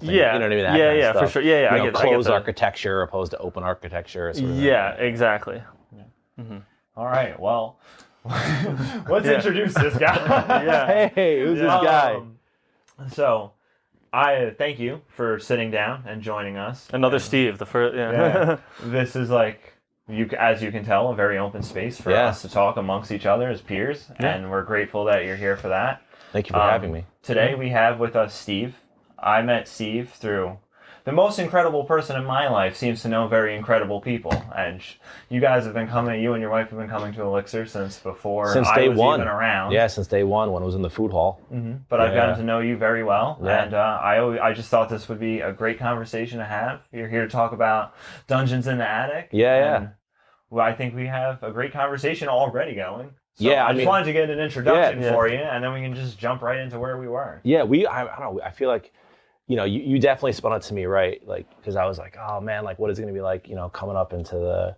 thing. You know what I mean? That kind of stuff. For sure. Yeah, I get closed architecture opposed to open architecture. Sort of exactly. Yeah. Mm-hmm. All right, well, let's introduce this guy. Hey, who's this guy? So, I thank you for sitting down and joining us. Another Steve, the first. This is like, as you can tell, a very open space for us to talk amongst each other as peers, and we're grateful that you're here for that. Thank you for having me. Today we have with us Steve. I met Steve through the most incredible person in my life seems to know very incredible people, and you guys have been coming. You and your wife have been coming to Elixir since before day I was one. Even around. Yeah, since day one when it was in the food hall. Mm-hmm. But I've gotten to know you very well, and I just thought this would be a great conversation to have. You're here to talk about Dungeons in the Attic. Yeah. Well, I think we have a great conversation already going. So I just wanted to get an introduction for you, and then we can just jump right into where we were. Yeah, I don't know. I feel like, you definitely spun it to me, right? Like, because I was like, oh man, like, what is it going to be like, coming up into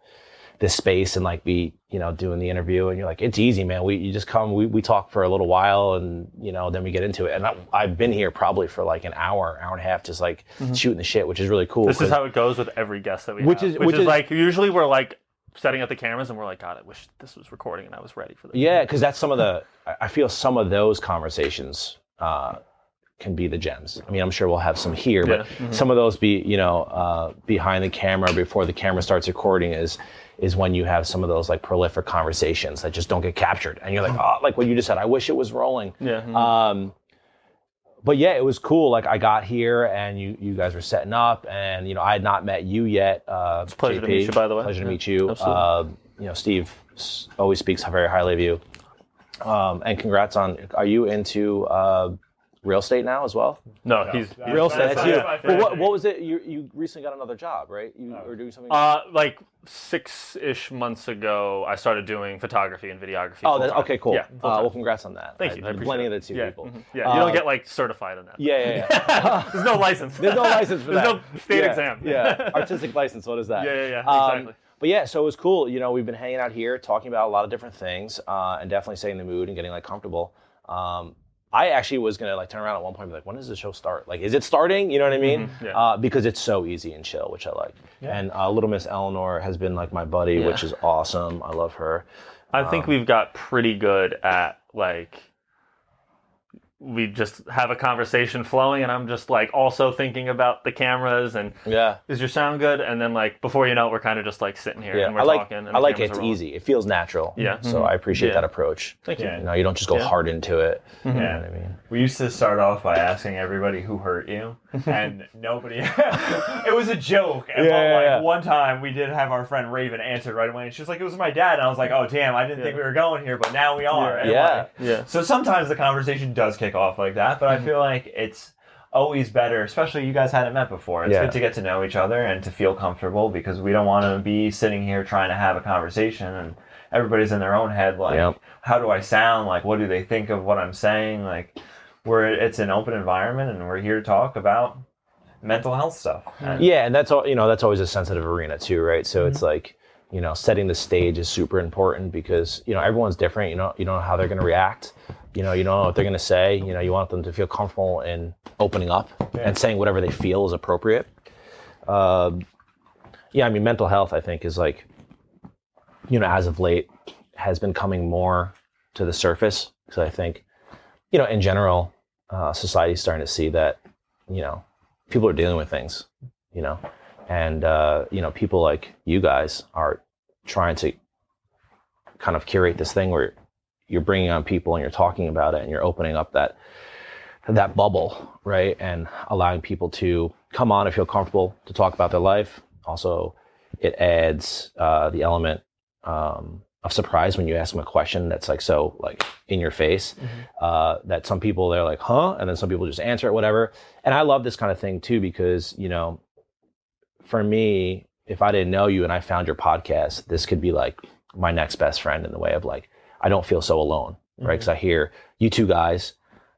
this space and like be, doing the interview. And you're like, it's easy, man. You just come, we talk for a little while and, then we get into it. And I've been here probably for like an hour and a half, just like shooting the shit, which is really cool. This is how it goes with every guest that we have. Which is like, usually we're like, setting up the cameras and we're like, God, I wish this was recording and I was ready for this. Yeah, because that's I feel some of those conversations can be the gems. I mean, I'm sure we'll have some here, but some of those behind the camera before the camera starts recording is when you have some of those like prolific conversations that just don't get captured. And you're like, oh, like what you just said, I wish it was rolling. Yeah. But yeah, it was cool. Like I got here and you guys were setting up and, I had not met you yet. It's a pleasure to meet you, by the way. Pleasure to meet you. Absolutely. Steve always speaks very highly of you. And congrats are you into real estate now as well? No, he's real estate. That's you. Well, what was it? You recently got another job, right? You were doing something? Like 6-ish months ago, I started doing photography and videography. Oh, okay, cool. Yeah, well, congrats on that. Thank you. I appreciate plenty it. of the two people. Mm-hmm. Yeah, you don't get like certified on that. Yeah. There's no license. There's no license for that. There's no state exam. Yeah, artistic license. What is that? Yeah. Exactly. But yeah, so it was cool. We've been hanging out here talking about a lot of different things, and definitely setting the mood and getting like comfortable. I actually was gonna like turn around at one point and be like, when does the show start? Like, is it starting? You know what I mean? Because it's so easy and chill, which I like. Yeah. And Little Miss Eleanor has been like my buddy, which is awesome. I love her. I think we've got pretty good at like, we just have a conversation flowing and I'm just like also thinking about the cameras and is your sound good? And then like before you know it, we're kind of just like sitting here and we're talking. And I like it's easy. It feels natural. Yeah. So I appreciate that approch. Thank you. You don't just go hard into it. You know what I mean? We used to start off by asking everybody who hurt you and nobody, it was a joke. But one time we did have our friend Raven answered right away and she was like, it was my dad. And I was like, oh damn, I didn't think we were going here, but now we are. So sometimes the conversation does kick off like that, but I feel like it's always better, especially you guys hadn't met before. It's good to get to know each other and to feel comfortable because we don't want to be sitting here trying to have a conversation and everybody's in their own head like, how do I sound? Like, what do they think of what I'm saying? Like, it's an open environment and we're here to talk about mental health stuff. And that's all. That's always a sensitive arena too, right? So it's like, setting the stage is super important because everyone's different. You don't know how they're going to react. You don't know what they're going to say. You want them to feel comfortable in opening up and saying whatever they feel is appropriate. Mental health, I think, is like, as of late, has been coming more to the surface. Because I think, in general, society's starting to see that, people are dealing with things, and, people like you guys are trying to kind of curate this thing where you're bringing on people and you're talking about it and you're opening up that bubble, right? And allowing people to come on and feel comfortable to talk about their life. Also, it adds the element of surprise when you ask them a question that's like so like in your face, that some people they're like, huh? And then some people just answer it, whatever. And I love this kind of thing too because, for me, if I didn't know you and I found your podcast, this could be like my next best friend in the way of like, I don't feel so alone, right? Because I hear you two guys,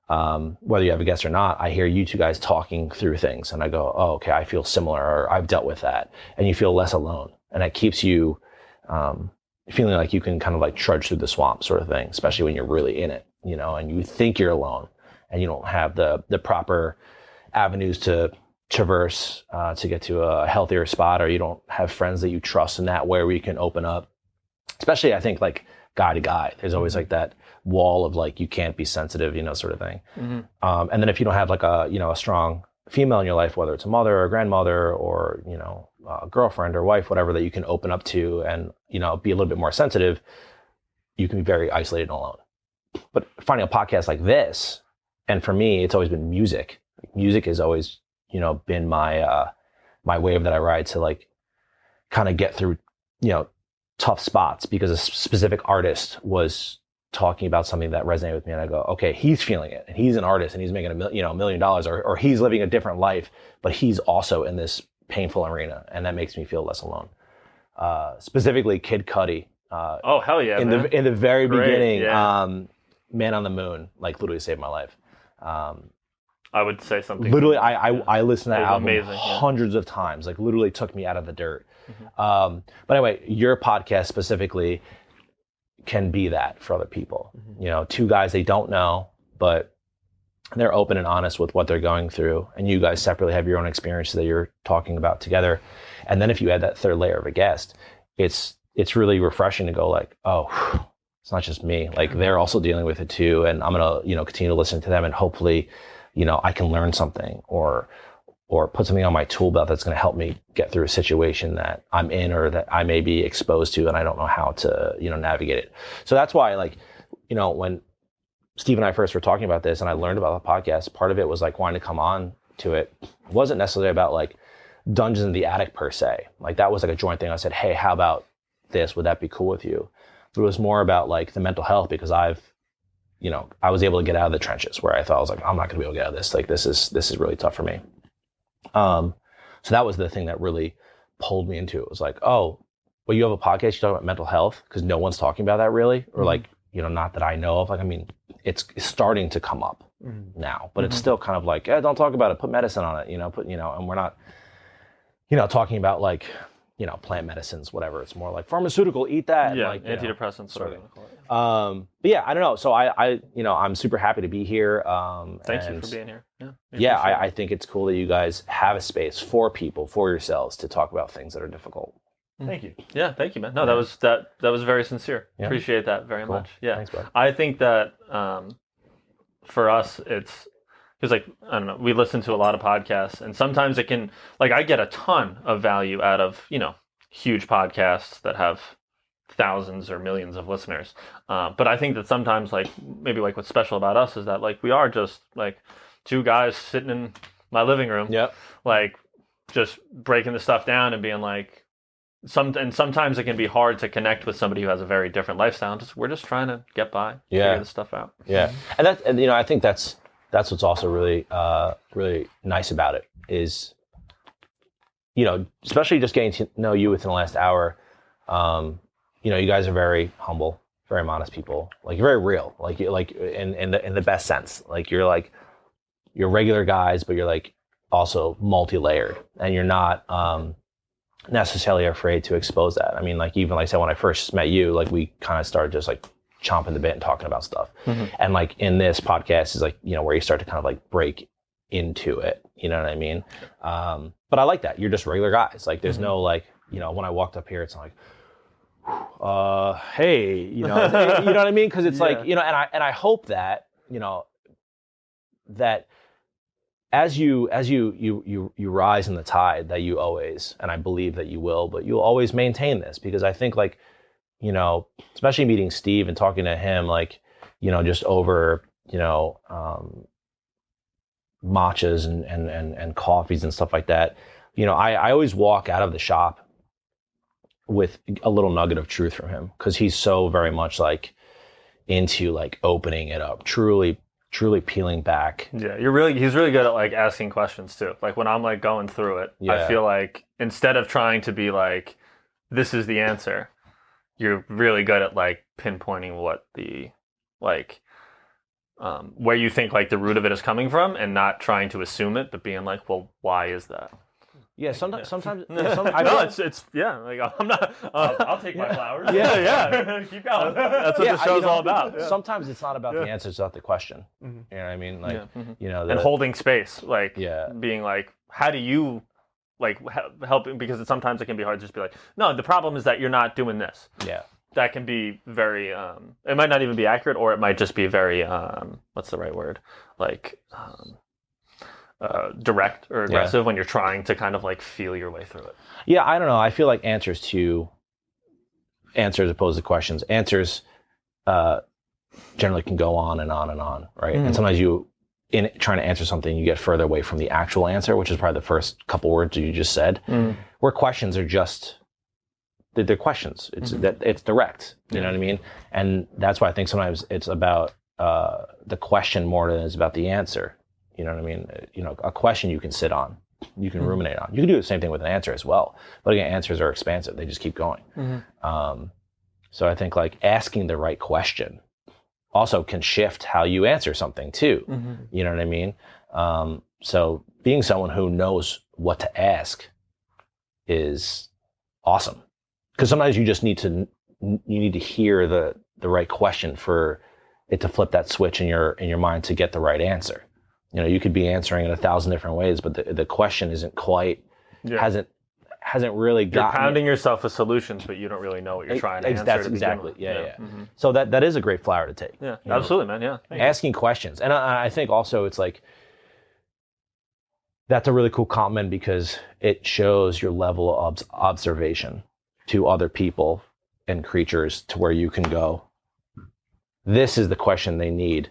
whether you have a guest or not, I hear you two guys talking through things and I go, oh, okay, I feel similar or I've dealt with that. And you feel less alone. And that keeps you feeling like you can kind of like trudge through the swamp sort of thing, especially when you're really in it, and you think you're alone and you don't have the proper avenues to traverse to get to a healthier spot, or you don't have friends that you trust in that way where you can open up. Especially, I think, like, guy to guy. There's always like that wall of like, you can't be sensitive, sort of thing. And then if you don't have like a strong female in your life, whether it's a mother or a grandmother or, a girlfriend or wife, whatever, that you can open up to and, be a little bit more sensitive, you can be very isolated and alone. But finding a podcast like this, and for me, it's always been music. Music has always, been my wave that I ride to like kind of get through, tough spots, because a specific artist was talking about something that resonated with me, and I go, okay, he's feeling it, and he's an artist, and he's making $1 million, or he's living a different life, but he's also in this painful arena, and that makes me feel less alone. Specifically, Kid Cudi. Oh hell yeah! In man. the very beginning, yeah. Man on the Moon, like, literally saved my life. I would say something. Literally, I listened to that album amazing, hundreds of times. Like, literally took me out of the dirt. But anyway, your podcast specifically can be that for other people. Two guys they don't know, but they're open and honest with what they're going through. And you guys separately have your own experiences that you're talking about together. And then if you add that third layer of a guest, it's really refreshing to go like, oh, it's not just me. Like, they're also dealing with it too. And I'm going to, continue to listen to them, and hopefully, I can learn something or put something on my tool belt that's going to help me get through a situation that I'm in or that I may be exposed to, and I don't know how to, navigate it. So that's why, like, when Steve and I first were talking about this and I learned about the podcast, part of it was like wanting to come on to it. It wasn't necessarily about like Dungeons in the Attic per se. Like, that was like a joint thing. I said, hey, how about this? Would that be cool with you? But it was more about like the mental health, because I was able to get out of the trenches where I thought, I was like, I'm not going to be able to get out of this. Like, this is really tough for me. So that was the thing that really pulled me into it. It was like, oh, well, you have a podcast, you talk about mental health, because no one's talking about that really, or like, not that I know of. Like, I mean, it's starting to come up now, but it's still kind of like, don't talk about it, put medicine on it, and we're not, talking about like, plant medicines, whatever. It's more like pharmaceutical, eat that. Yeah, like, antidepressants. Sort of. But yeah, I don't know. So I'm super happy to be here. Thank you for being here. Yeah, I think it's cool that you guys have a space for people, for yourselves, to talk about things that are difficult. Thank you. Yeah, thank you, man. No, that was very sincere. Yeah. Appreciate that very much. Yeah, thanks, bud. I think that for us, it's because, like, I don't know, we listen to a lot of podcasts, and sometimes it can, like, I get a ton of value out of huge podcasts that have thousands or millions of listeners. But I think that sometimes, like, maybe like what's special about us is that, like, we are just like two guys sitting in my living room, like, just breaking the stuff down and being like, sometimes it can be hard to connect with somebody who has a very different lifestyle. We're just trying to get by, figure this stuff out. Yeah, and I think that's what's also really really nice about it is, especially just getting to know you within the last hour. You guys are very humble, very modest people. Like, you're very real. Like in the best sense. Like, you're regular guys, but you're like also multi-layered, and you're not necessarily afraid to expose that. I mean, like, even like I said, when I first met you, like, we kind of started just like chomping the bit and talking about stuff. And like in this podcast is like, where you start to kind of like break into it. You know what I mean? But I like that. You're just regular guys. Like, there's no like, when I walked up here, it's like, hey, you know what I mean? Because it's like, and I hope that, that as you rise in the tide, that you always, and I believe that you will, but you'll always maintain this, because I think, like, especially meeting Steve and talking to him, like, just over, matchas and coffees and stuff like that. I always walk out of the shop with a little nugget of truth from him, because he's so very much like into like opening it up, truly peeling back. Yeah, he's really good at like asking questions too. Like, when I'm like going through it, I feel like instead of trying to be like, this is the answer, you're really good at like pinpointing what the like where you think like the root of it is coming from, and not trying to assume it, but being like, well, why is that? Yeah, sometimes. It's like, I'm not. I'll take my flowers. Yeah. Keep going. That's what the show's all about. Yeah. Sometimes it's not about the answer; it's about the question. You know what I mean? Like, and holding space, like, being like, how do you like help? Because sometimes it can be hard to just be like, no, the problem is that you're not doing this. Yeah. That can be very, it might not even be accurate, or it might just be very, what's the right word? Like, direct or aggressive when you're trying to kind of like feel your way through it. Yeah, I don't know. I feel like answers opposed to questions. Answers generally can go on and on and on, right? And sometimes in trying to answer something, you get further away from the actual answer, which is probably the first couple words you just said. Where questions are just they're questions. It's it's direct. You know what I mean? And that's why I think sometimes it's about the question more than it's about the answer. You know what I mean? You know, a question you can sit on, you can ruminate on. You can do the same thing with an answer as well. But again, answers are expansive. They just keep going. So I think like asking the right question also can shift how you answer something too. You know what I mean? So being someone who knows what to ask is awesome. Because sometimes you just need to hear the right question for it to flip that switch in your mind to get the right answer. You know, you could be answering it 1,000 different ways, but the question isn't quite hasn't really gotten. You're pounding yourself with solutions, but you don't really know what you're trying to answer. That's exactly So that is a great flower to take. Yeah, absolutely, man. Yeah, asking questions, and I think also it's like that's a really cool compliment because it shows your level of observation to other people and creatures to where you can go, this is the question they need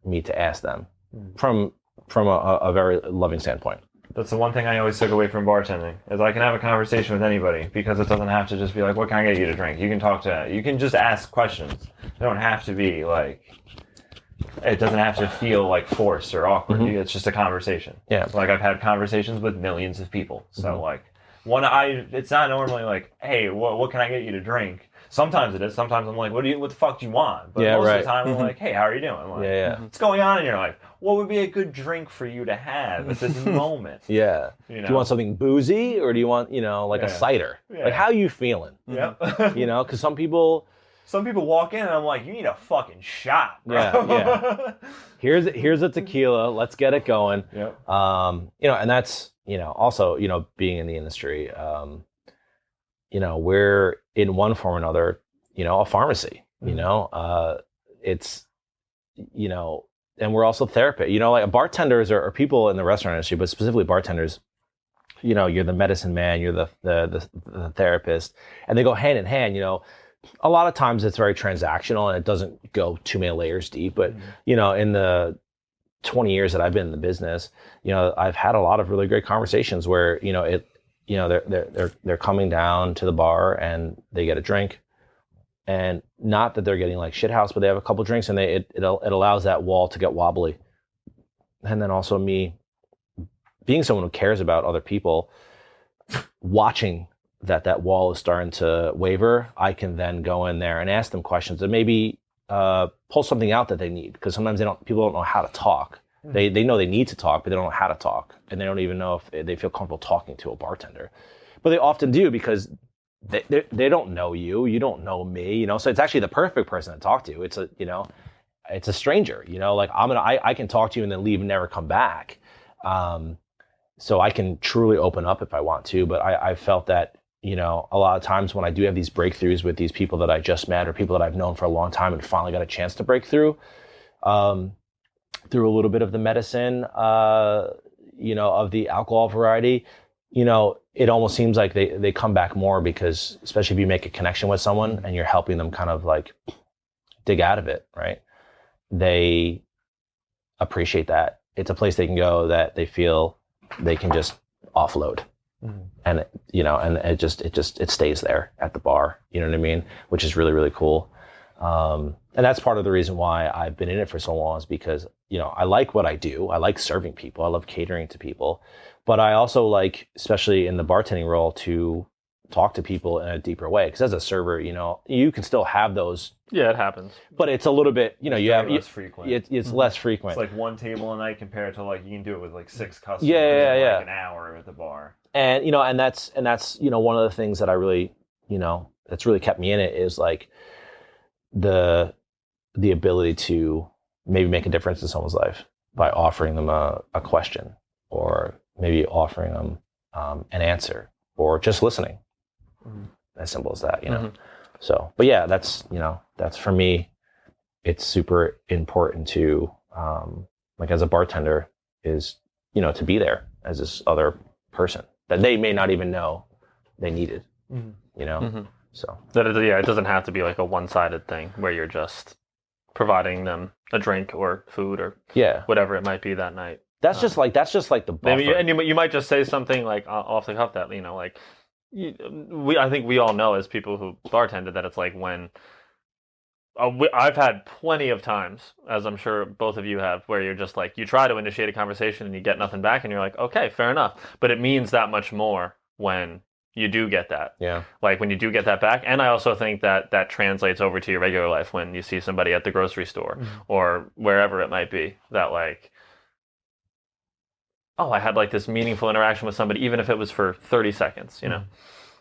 me to ask them from a very loving standpoint. That's the one thing I always took away from bartending is I can have a conversation with anybody because it doesn't have to just be like, what can I get you to drink? You can just ask questions. They don't have to be like, it doesn't have to feel like forced or awkward. It's just a conversation. Yeah. Like I've had conversations with millions of people. So like, it's not normally like, hey, what can I get you to drink? Sometimes it is. Sometimes I'm like, what the fuck do you want? But most of the time I'm like, hey, how are you doing? Like, what's going on in your life? What would be a good drink for you to have at this moment? You know? Do you want something boozy or do you want, like a cider? Like, how are you feeling? You know, because some people walk in and I'm like, you need a fucking shot, bro. Yeah. Here's a tequila. Let's get it going. You know, and that's, also, being in the industry, we're in one form or another, a pharmacy, it's, and we're also therapists, like bartenders or people in the restaurant industry, but specifically bartenders, you're the medicine man, you're the therapist, and they go hand in hand. A lot of times it's very transactional and it doesn't go too many layers deep, but in the 20 years that I've been in the business, I've had a lot of really great conversations where, they're coming down to the bar and they get a drink, and not that they're getting like shithouse, but they have a couple drinks and it allows that wall to get wobbly. And then also me being someone who cares about other people, watching that wall is starting to waver, I can then go in there and ask them questions and maybe pull something out that they need, because sometimes people don't know how to talk. They know they need to talk, but they don't know how to talk, and they don't even know if they feel comfortable talking to a bartender. But they often do because they don't know you, you don't know me, so it's actually the perfect person to talk to. It's a stranger, like I can talk to you and then leave and never come back. So I can truly open up if I want to, but I felt that, a lot of times when I do have these breakthroughs with these people that I just met or people that I've known for a long time and finally got a chance to break through a little bit of the medicine, of the alcohol variety, it almost seems like they come back more because, especially if you make a connection with someone and you're helping them kind of like dig out of it, right? They appreciate that. It's a place they can go that they feel they can just offload. And it stays there at the bar, you know what I mean? Which is really, really cool. And that's part of the reason why I've been in it for so long, is because, I like what I do. I like serving people. I love catering to people, but I also like, especially in the bartending role, to talk to people in a deeper way. Because as a server, you can still have those. Yeah, it happens. But it's a little bit, less frequent. It's less frequent. It's like one table a night compared to like you can do it with like 6 customers. Yeah. Like an hour at the bar. And and that's one of the things that I really that's really kept me in it, is like the ability to maybe make a difference in someone's life by offering them a question or maybe offering them an answer or just listening. As simple as that, you know. So, but yeah, that's for me, it's super important to like as a bartender is, you know, to be there as this other person that they may not even know they needed, you know. So it doesn't have to be like a one-sided thing where you're just providing them a drink or food or whatever it might be that night. That's just like the buffer. Maybe, and you might just say something like off the cuff that, you know, like I think we all know as people who bartended that it's like when I've had plenty of times, as I'm sure both of you have, where you're just like, you try to initiate a conversation and you get nothing back and you're like, okay, fair enough. But it means that much more when you do get that. Yeah. Like when you do get that back. And I also think that that translates over to your regular life when you see somebody at the grocery store or wherever it might be that like, oh, I had like this meaningful interaction with somebody, even if it was for 30 seconds, you know?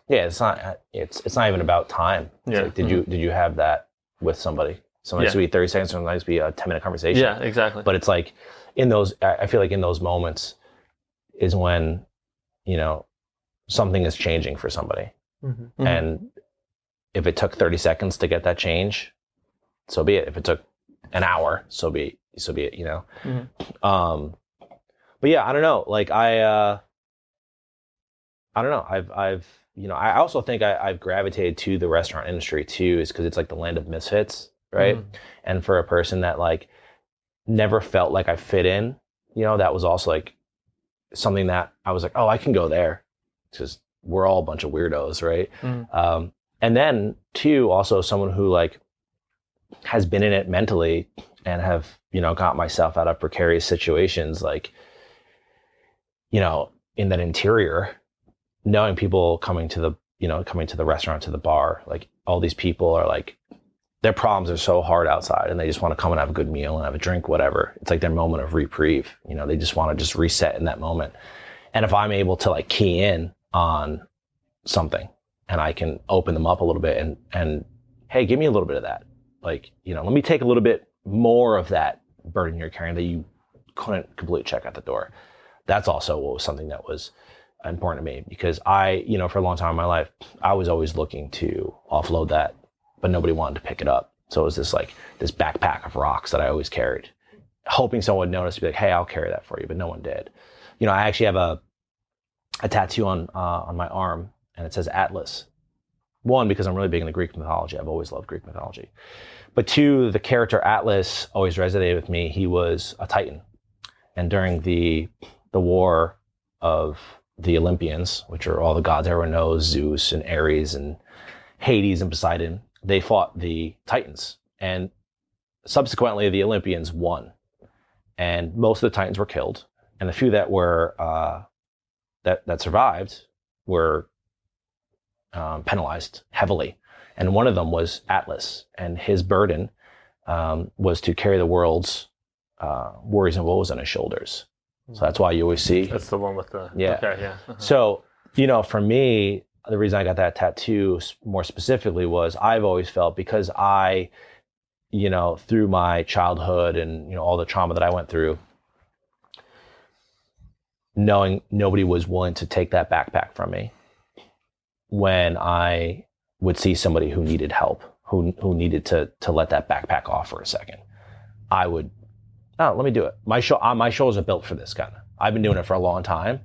Yeah. It's not even about time. It's like, did you have that with somebody? Some nights to be 30 seconds, some nights to be a 10-minute conversation. Yeah, exactly. But it's like I feel like in those moments is when, you know, something is changing for somebody. And if it took 30 seconds to get that change, so be it. If it took an hour, so be it, you know? But yeah, I don't know. Like I don't know. I've you know, I also think I've gravitated to the restaurant industry too, is because it's like the land of misfits, right? And for a person that like never felt like I fit in, you know, that was also like something that I was like, oh, I can go there because we're all a bunch of weirdos, right? And then two, also someone who like has been in it mentally and have, you know, got myself out of precarious situations, like, you know, in that interior, knowing people coming to the restaurant, to the bar, like all these people are like, their problems are so hard outside and they just want to come and have a good meal and have a drink, whatever. It's like their moment of reprieve. You know, they just want to just reset in that moment. And if I'm able to like key in on something and I can open them up a little bit and hey, give me a little bit of that. Like, you know, let me take a little bit more of that burden you're carrying that you couldn't completely check out the door. That's also what was something that was important to me, because I, you know, for a long time in my life, I was always looking to offload that, but nobody wanted to pick it up. So it was this backpack of rocks that I always carried, hoping someone would notice, be like, hey, I'll carry that for you, but no one did. You know, I actually have a tattoo on my arm, and it says Atlas. One, because I'm really big into Greek mythology. I've always loved Greek mythology. But two, the character Atlas always resonated with me. He was a Titan. And during the war of the Olympians, which are all the gods everyone knows, Zeus and Ares and Hades and Poseidon, they fought the Titans. And subsequently, the Olympians won. And most of the Titans were killed. And the few that were that survived were penalized heavily. And one of them was Atlas. And his burden was to carry the world's worries and woes on his shoulders. So that's why you always see. That's the one with the... Yeah. Okay, yeah. So, you know, for me, the reason I got that tattoo more specifically was I've always felt, because I, you know, through my childhood and, you know, all the trauma that I went through, knowing nobody was willing to take that backpack from me when I would see somebody who needed help, who needed to let that backpack off for a second, I would, oh, let me do it. My shoulders are built for this kind of. I've been doing it for a long time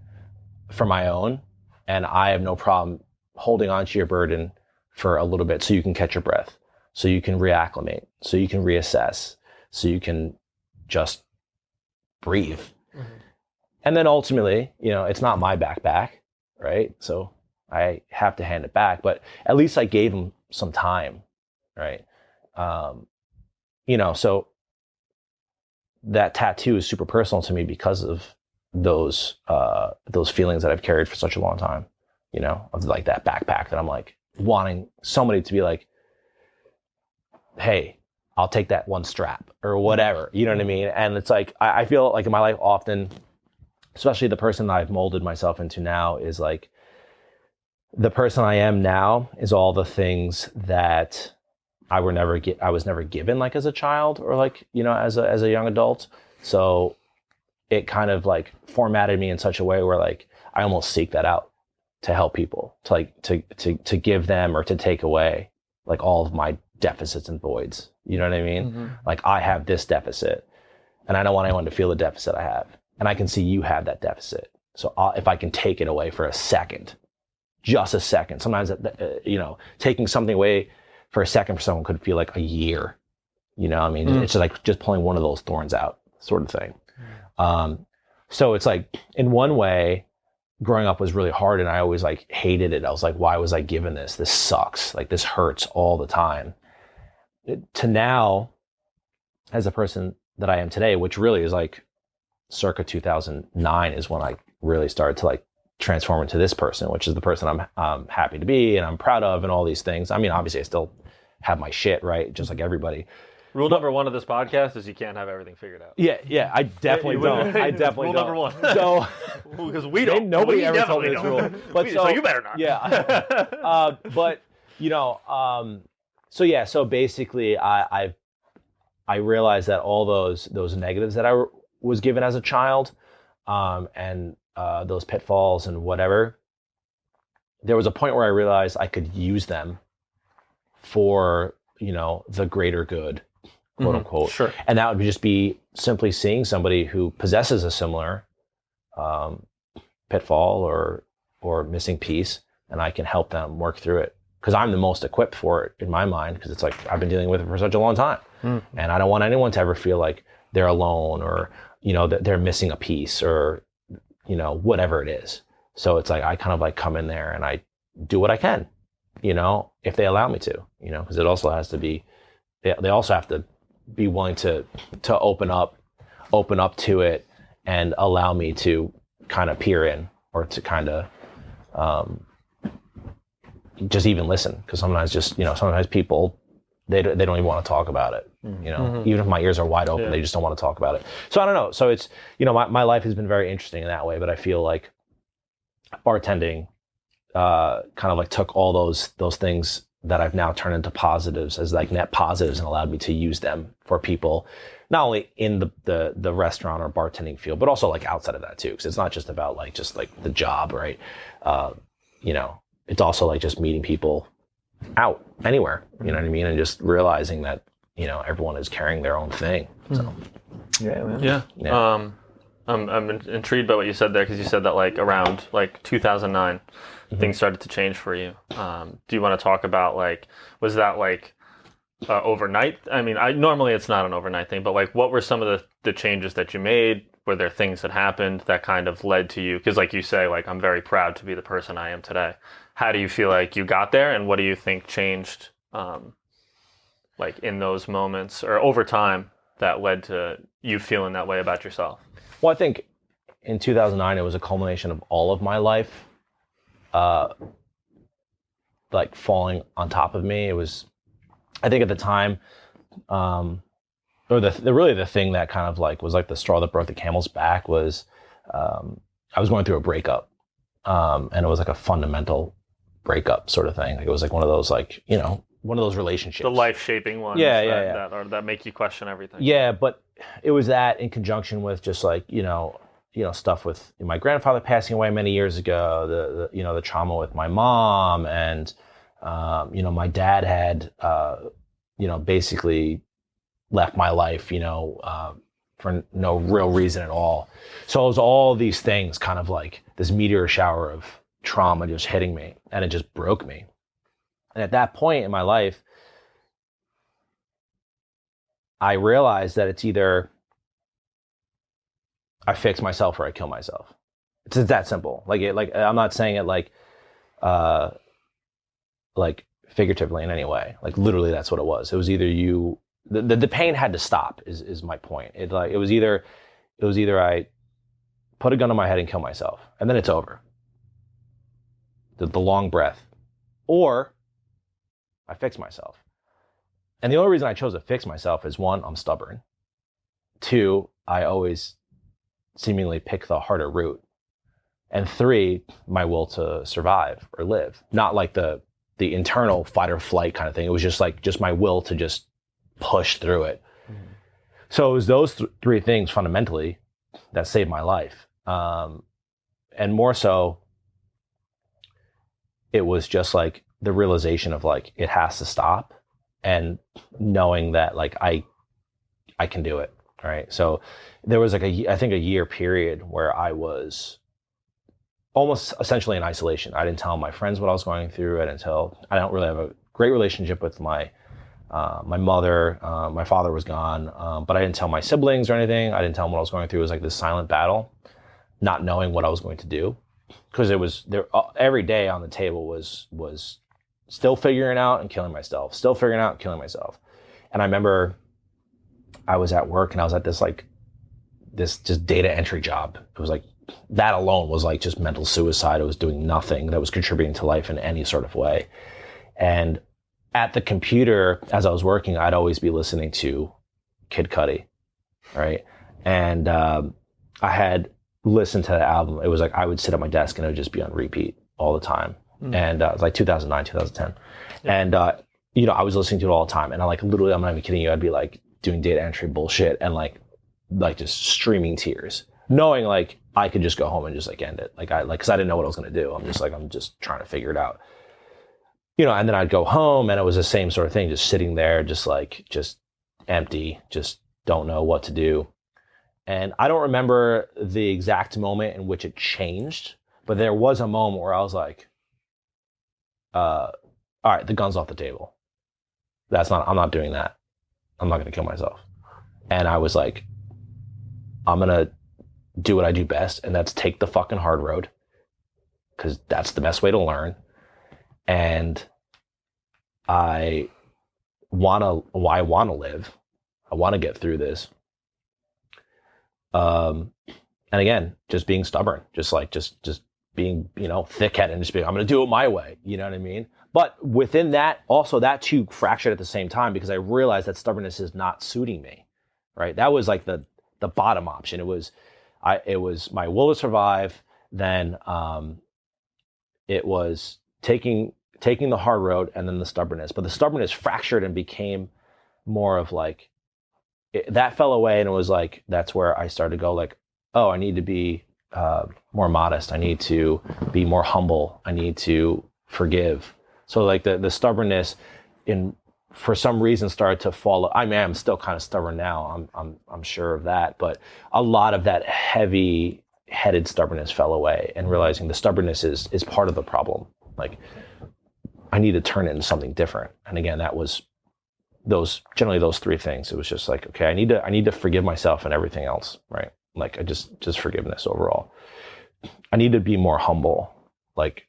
for my own, and I have no problem holding on to your burden for a little bit so you can catch your breath, so you can reacclimate, so you can reassess, so you can just breathe. And then ultimately, you know, it's not my backpack, right? So I have to hand it back, but at least I gave him some time, right? You know, so that tattoo is super personal to me because of those feelings that I've carried for such a long time, you know, of like that backpack that I'm like wanting somebody to be like, hey, I'll take that one strap or whatever, you know what I mean? And it's like, I feel like in my life often, especially the person that I've molded myself into now, is like, the person I am now is all the things that I was never given, like as a child or like, you know, as a young adult. So it kind of like formatted me in such a way where like I almost seek that out to help people, to like to give them or to take away like all of my deficits and voids. You know what I mean? Mm-hmm. Like I have this deficit and I don't want anyone to feel the deficit I have. And I can see you have that deficit. So if I can take it away for a second, just a second, sometimes, taking something away for a second for someone could feel like a year. You know what I mean? It's just like just pulling one of those thorns out sort of thing. So it's like in one way, growing up was really hard and I always like hated it. I was like, why was I given this? This sucks. Like this hurts all the time. To now, as a person that I am today, which really is like circa 2009 is when I really started to like transform into this person, which is the person I'm happy to be and I'm proud of and all these things. I mean, obviously I still have my shit, right? Just like everybody. Rule number one of this podcast is you can't have everything figured out. Yeah, I definitely don't. I definitely rule don't. Number one. So, because we don't. Nobody we ever told me this rule. But so you better not. Yeah. But so basically, I realized that all those negatives that I was given as a child, and those pitfalls and whatever, there was a point where I realized I could use them for the greater good, quote unquote. Sure. And that would just be simply seeing somebody who possesses a similar pitfall or missing piece, and I can help them work through it. Because I'm the most equipped for it in my mind, because it's like I've been dealing with it for such a long time. And I don't want anyone to ever feel like they're alone or, that they're missing a piece or, whatever it is. So it's like I kind of like come in there and I do what I can, if they allow me to, because it also has to be, they also have to be willing to open up to it and allow me to kind of peer in or to kind of just even listen. Because sometimes sometimes people, they don't even want to talk about it, even if my ears are wide open, they just don't want to talk about it. So I don't know. So it's, my life has been very interesting in that way, but I feel like bartending kind of like took all those things that I've now turned into positives as like net positives and allowed me to use them for people, not only in the restaurant or bartending field, but also like outside of that too. Cause it's not just about like, just like the job, right? It's also like just meeting people out anywhere, you know what I mean? And just realizing that, everyone is carrying their own thing. So, yeah, man. Yeah. I'm intrigued by what you said there, because you said that like around like 2009, things started to change for you. Do you want to talk about like, was that like overnight? I mean, normally it's not an overnight thing, but like what were some of the changes that you made? Were there things that happened that kind of led to you? Because like you say, like, I'm very proud to be the person I am today. How do you feel like you got there, and what do you think changed like in those moments or over time that led to you feeling that way about yourself? Well, I think in 2009, it was a culmination of all of my life, like falling on top of me. It was, I think at the time, or the thing that kind of like was like the straw that broke the camel's back was, I was going through a breakup, and it was like a fundamental breakup sort of thing. Like it was like one of those like, one of those relationships. The life-shaping ones that make you question everything. Yeah, but it was that in conjunction with just like, stuff with my grandfather passing away many years ago, the trauma with my mom, and, my dad had, basically left my life, for no real reason at all. So it was all these things kind of like this meteor shower of trauma just hitting me, and it just broke me. And at that point in my life, I realized that it's either I fix myself or I kill myself. It's just that simple. Like I'm not saying it like figuratively in any way. Like literally, that's what it was. It was either you. The pain had to stop. Is my point. It was either I put a gun to my head and kill myself, and then it's over. The long breath, or I fix myself. And the only reason I chose to fix myself is, one, I'm stubborn. Two, I always seemingly pick the harder route. And three, my will to survive or live. Not like the internal fight or flight kind of thing. It was just my will to just push through it. So it was those three things fundamentally saved my life. And more so, it was just like the realization of like, it has to stop, and knowing that like I can do it. Right. So there was like I think a year period where I was almost essentially in isolation. I didn't tell my friends what I was going through. I don't really have a great relationship with my mother. My father was gone, but I didn't tell my siblings or anything. I didn't tell them what I was going through. It was like this silent battle, not knowing what I was going to do, because it was there every day on the table was still figuring out and killing myself, still figuring out and killing myself. And I remember I was at work and I was at this just data entry job. It was like, that alone was like just mental suicide. I was doing nothing that was contributing to life in any sort of way. And at the computer, as I was working, I'd always be listening to Kid Cudi, right? And I had listened to the album. It was like I would sit at my desk and it would just be on repeat all the time. And it was like 2009, 2010. Yeah. And, I was listening to it all the time. And I like literally, I'm not even kidding you, I'd be like doing data entry bullshit and like just streaming tears, knowing like I could just go home and just like end it. Cause I didn't know what I was going to do. I'm just trying to figure it out, and then I'd go home and it was the same sort of thing, just sitting there, just empty, just don't know what to do. And I don't remember the exact moment in which it changed, but there was a moment where I was like, all right, the gun's off the table. I'm not doing that. I'm not going to kill myself. And I was like, I'm going to do what I do best, and that's take the fucking hard road, because that's the best way to learn. And I want to live. I want to get through this. And again, just being stubborn, just being, thick-headed and just being, I'm going to do it my way. You know what I mean? But within that, also that too fractured at the same time, because I realized that stubbornness is not suiting me, right? That was like the bottom option. It was my will to survive. Then it was taking the hard road, and then the stubbornness. But the stubbornness fractured and became more of like, that fell away, and it was like, that's where I started to go like, oh, I need to be more modest. I need to be more humble. I need to forgive. So like the stubbornness for some reason started to fall. I mean, I'm still kind of stubborn now. I'm sure of that, but a lot of that heavy-headed stubbornness fell away, and realizing the stubbornness is part of the problem. Like, I need to turn it into something different. And again, that was generally those three things. It was just like, okay, I need to forgive myself and everything else, right? Like, I just forgiveness overall. I need to be more humble. Like,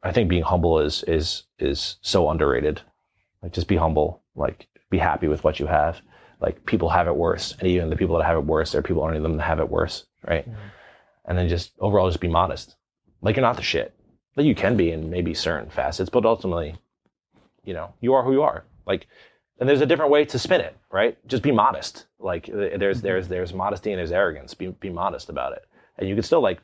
I think being humble is so underrated. Like, just be humble. Like, be happy with what you have. Like, people have it worse, and even the people that have it worse, there are people underneath them that have it worse, right? Mm-hmm. And then just overall, just be modest. Like, you're not the shit. Like, you can be in maybe certain facets, but ultimately, you are who you are. Like, and there's a different way to spin it, right? Just be modest. Like, there's modesty and there's arrogance. Be modest about it, and you can still like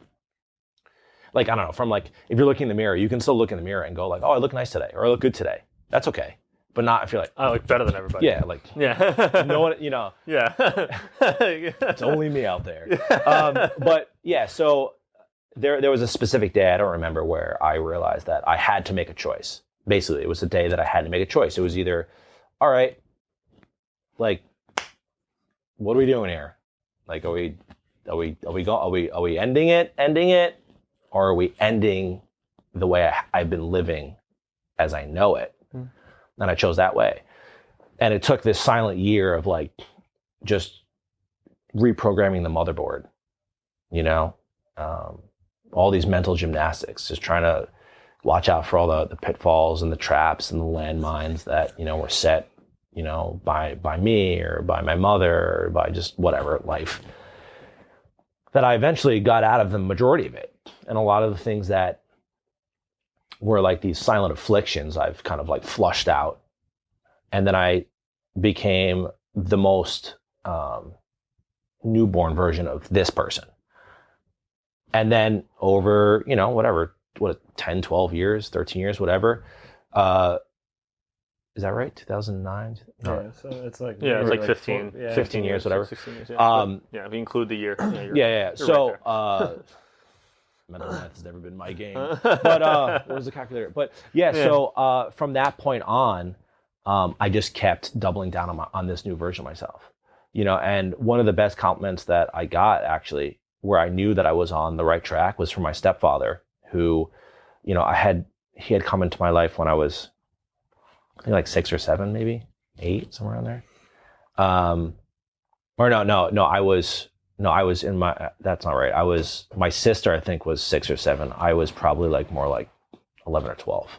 I don't know, from like, if you're looking in the mirror, you can still look in the mirror and go like, oh, I look nice today, or I look good today. That's okay. But not if you're like, I look better than everybody. Yeah, like, yeah. No one, Yeah. It's only me out there. But yeah, so there was a specific day, I don't remember, where I realized that I had to make a choice. Basically, it was the day that I had to make a choice. It was either, all right, like, what are we doing here? Like, are we ending it? Or are we ending the way I've been living as I know it? Mm. And I chose that way. And it took this silent year of like just reprogramming the motherboard, all these mental gymnastics, just trying to watch out for all the pitfalls and the traps and the landmines that, were set, by me or by my mother or by just whatever life, that I eventually got out of the majority of it. And a lot of the things that were like these silent afflictions, I've kind of like flushed out. And then I became the most newborn version of this person. And then over, 10, 12 years, 13 years, whatever, Is that right? 2009? No. Yeah, so it's like it's like 15, 15 years, whatever. 16 years, yeah. If you include the year. You're So, right mental math has never been my game. But what was the calculator? But so from that point on, I just kept doubling down on this new version of myself. And one of the best compliments that I got, actually, where I knew that I was on the right track, was from my stepfather, who, he had come into my life when I was, I think, like 6 or 7, maybe 8, somewhere around there. I was in my, that's not right. My sister, I think, was 6 or 7. I was probably more like 11 or 12.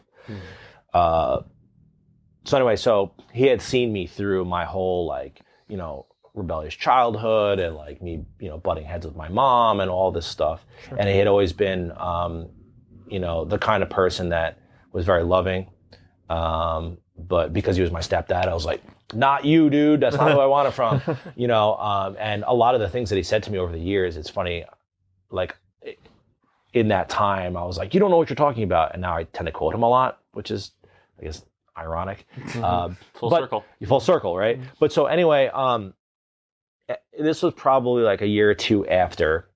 So anyway, so he had seen me through my whole rebellious childhood and me, butting heads with my mom and all this stuff. Sure. And he had always been, the kind of person that was very loving. But because he was my stepdad, I was like, not you, dude. That's not who I want it from. And a lot of the things that he said to me over the years, it's funny, in that time, I was like, you don't know what you're talking about. And now I tend to quote him a lot, which is, I guess, ironic. Full circle, right? Mm-hmm. But so anyway, this was probably a year or two after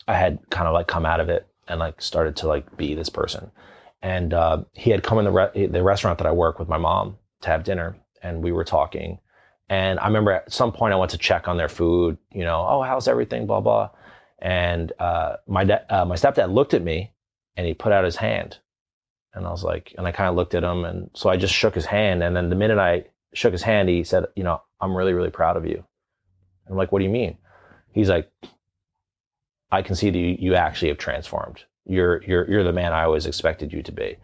I had kind of come out of it and started to be this person. And he had come in the restaurant that I work with my mom to have dinner, and we were talking. And I remember at some point I went to check on their food, oh, how's everything, blah, blah. And my stepdad looked at me and he put out his hand. And I was and I kind of looked at him. And so I just shook his hand. And then the minute I shook his hand, he said, I'm really, really proud of you. I'm like, what do you mean? He's like, I can see that you actually have transformed. You're the man I always expected you to be.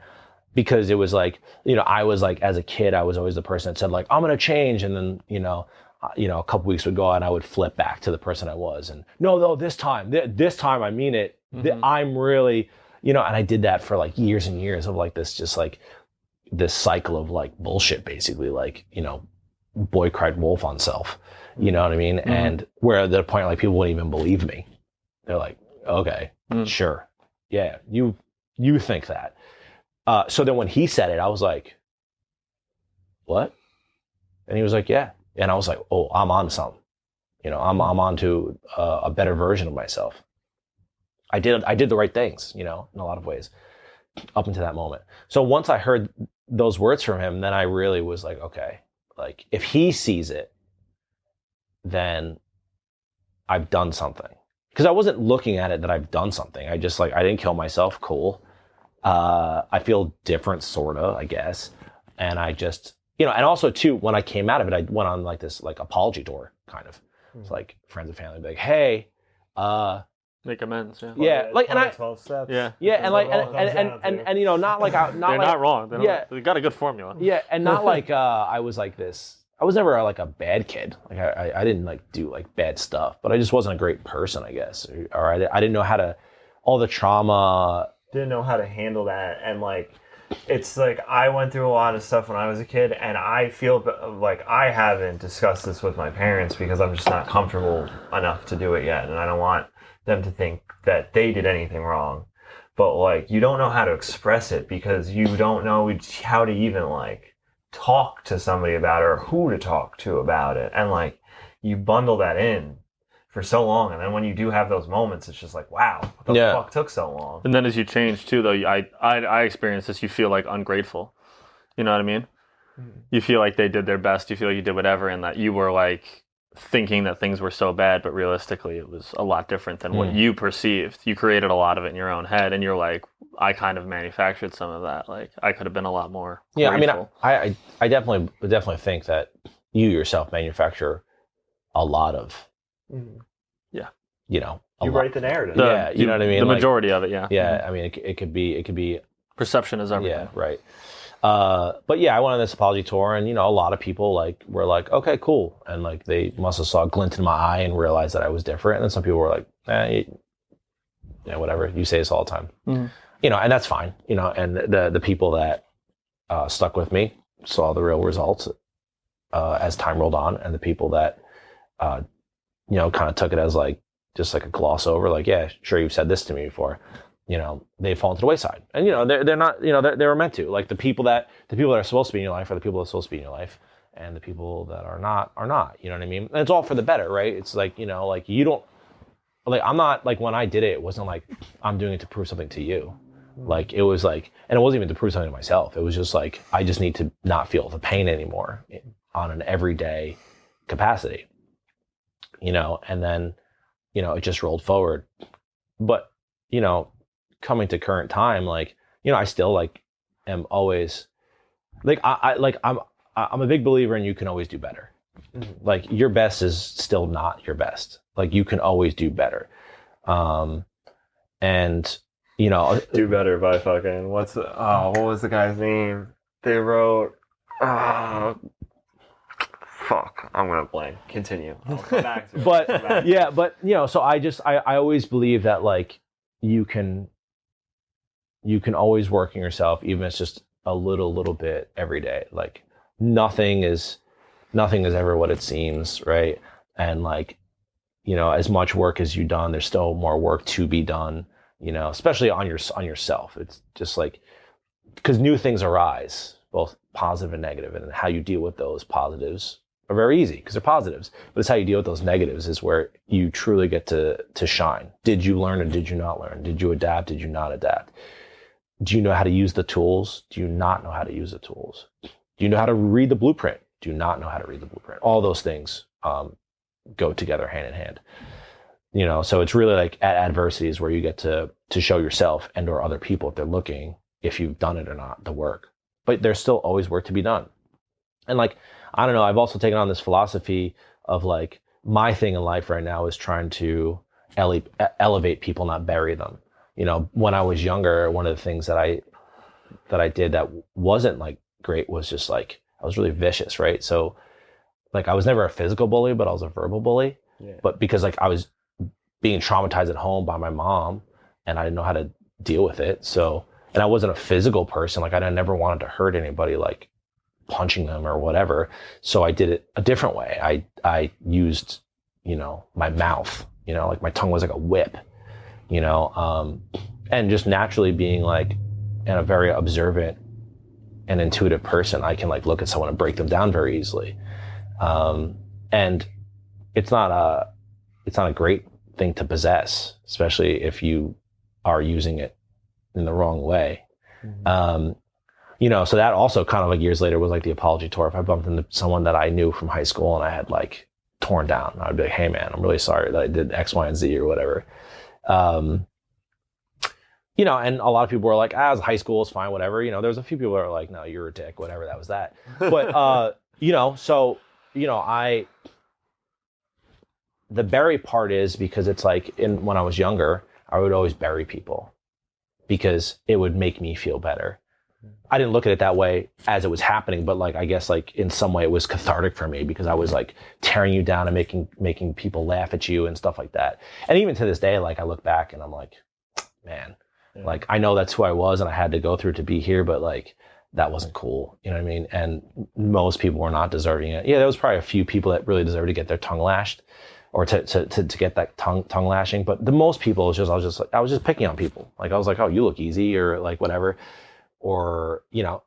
Because it was I was as a kid, I was always the person that said I'm going to change. And then, a couple weeks would go and I would flip back to the person I was. And no, this time I mean it. Mm-hmm. I'm really, and I did that for years and years of this, just this cycle of bullshit, basically, boy cried wolf on self, you know what I mean? Mm-hmm. And where at the point, people wouldn't even believe me. They're like, okay, sure. Yeah, you think that. So then when he said it, I was like, what? And he was like, yeah. And I was like, oh, I'm on something. I'm on to a better version of myself. I did the right things, in a lot of ways, up until that moment. So once I heard those words from him, then I really was like, okay, if he sees it, then I've done something. Because I wasn't looking at it that I've done something. I just I didn't kill myself. Cool. I feel different, sort of, I guess. And I just, and also too, when I came out of it, I went on this apology tour, kind of. It's friends and family be like, hey, make amends. Yeah. Yeah. And 12 steps. Yeah. Yeah. And not they're not wrong. They got a good formula. Yeah. And not I was this. I was never a bad kid. I didn't do bad stuff, but I just wasn't a great person, I guess. Or I didn't know how to, all the trauma. Didn't know how to handle that. And it's I went through a lot of stuff when I was a kid, and I feel I haven't discussed this with my parents because I'm just not comfortable enough to do it yet. And I don't want them to think that they did anything wrong. But you don't know how to express it because you don't know how to even talk to somebody about it or who to talk to about it. And you bundle that in for so long, and then when you do have those moments, it's just wow, what the fuck took so long? And then as you change too, though, I experienced this. You feel ungrateful. You know what I mean? Mm-hmm. You feel they did their best. You feel you did whatever, and that you were thinking that things were so bad, but realistically, it was a lot different than what you perceived. You created a lot of it in your own head, and you're I kind of manufactured some of that. I could have been a lot more. Yeah, grateful. I mean, I definitely think that you yourself manufacture a lot of. Yeah. You write the narrative. You know what I mean? The majority of it, yeah. Yeah, I mean, it could be... Perception is everything. Yeah, right. But yeah, I went on this apology tour, and, a lot of people, were like, okay, cool. And, they must have saw a glint in my eye and realized that I was different. And then some people were like, whatever. You say this all the time. Mm-hmm. And that's fine. And the people that stuck with me saw the real results as time rolled on. And the people that... kind of took it as just a gloss over, yeah, sure, you've said this to me before. they fall to the wayside. And, they're not, they were meant to. Like the people that are supposed to be in your life are the people that are supposed to be in your life. And the people that are not, you know what I mean? And it's all for the better, right? It's like, like you don't, like, I'm not, like, when I did it wasn't like, I'm doing it to prove something to you. Like, it was like, and it wasn't even to prove something to myself. It was just like, I just need to not feel the pain anymore on an everyday capacity, and then, it just rolled forward. But, coming to current time, like, I still like am always like, I'm a big believer in you can always do better. Like your best is still not your best. Like you can always do better. And do better by fucking what was the guy's name? They wrote fuck, I'm gonna blank. Continue. I'll come back to it. But so I always believe that like you can always work on yourself, even if it's just a little bit every day. Like nothing is ever what it seems, right? And like, as much work as you've done, there's still more work to be done, especially on yourself. It's just like, because new things arise, both positive and negative, and how you deal with those positives are very easy because they're positives, but it's how you deal with those negatives is where you truly get to shine. Did you learn or did you not learn? Did you adapt? Did you not adapt? Do you know how to use the tools? Do you not know how to use the tools? Do you know how to read the blueprint? Do you not know how to read the blueprint? All those things go together hand in hand. So it's really like at adversities where you get to show yourself and or other people if they're looking, if you've done it or not, the work. But there's still always work to be done. And like, I don't know, I've also taken on this philosophy of like, my thing in life right now is trying to elevate people, not bury them. When I was younger, one of the things that I did that wasn't like great was just like, I was really vicious, right? So like I was never a physical bully, but I was a verbal bully. Yeah. But because like I was being traumatized at home by my mom and I didn't know how to deal with it. So, and I wasn't a physical person. Like I never wanted to hurt anybody, like punching them or whatever. So I did it a different way. I used, my mouth, like my tongue was like a whip, and just naturally being like, and a very observant and intuitive person, I can like look at someone and break them down very easily. And it's not a great thing to possess, especially if you are using it in the wrong way. Mm-hmm. So that also kind of like years later was like the apology tour. If I bumped into someone that I knew from high school and I had like torn down, I'd be like, hey man, I'm really sorry that I did X, Y, and Z or whatever. And a lot of people were like, as high school is fine, whatever. There's a few people that are like, no, you're a dick, whatever, that was that. But, the bury part is because it's like when I was younger, I would always bury people because it would make me feel better. I didn't look at it that way as it was happening, but like, I guess like in some way it was cathartic for me because I was like tearing you down and making people laugh at you and stuff like that. And even to this day, like I look back and I'm like, man, like I know that's who I was and I had to go through to be here, but like that wasn't cool. You know what I mean? And most people were not deserving it. Yeah, there was probably a few people that really deserved to get their tongue lashed or to get that tongue lashing. But the most people was just, I was just picking on people. Like I was like, oh, you look easy or like whatever. Or,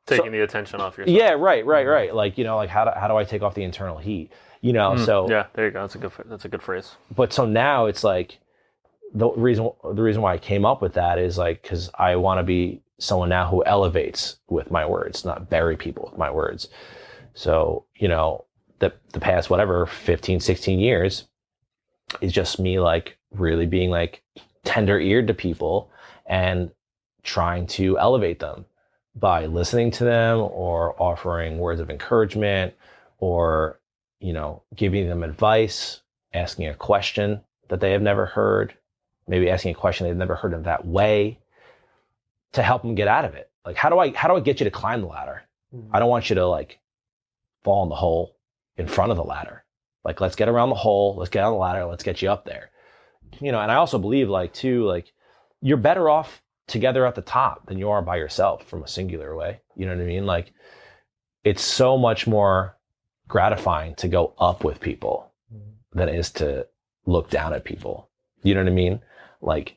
taking the attention off yourself. Yeah, right. Like, like how do I take off the internal heat? So yeah, there you go. That's a good phrase. But so now it's like the reason why I came up with that is like, cause I want to be someone now who elevates with my words, not bury people with my words. So, the past, 15, 16 years is just me like really being like tender eared to people and trying to elevate them by listening to them or offering words of encouragement or, giving them advice, asking a question that they have never heard, maybe asking a question they've never heard in that way to help them get out of it. Like, how do I get you to climb the ladder? Mm-hmm. I don't want you to like fall in the hole in front of the ladder. Like, let's get around the hole, let's get on the ladder, let's get you up there. And I also believe like you're better off together at the top than you are by yourself from a singular way. You know what I mean? Like it's so much more gratifying to go up with people than it is to look down at people. You know what I mean? Like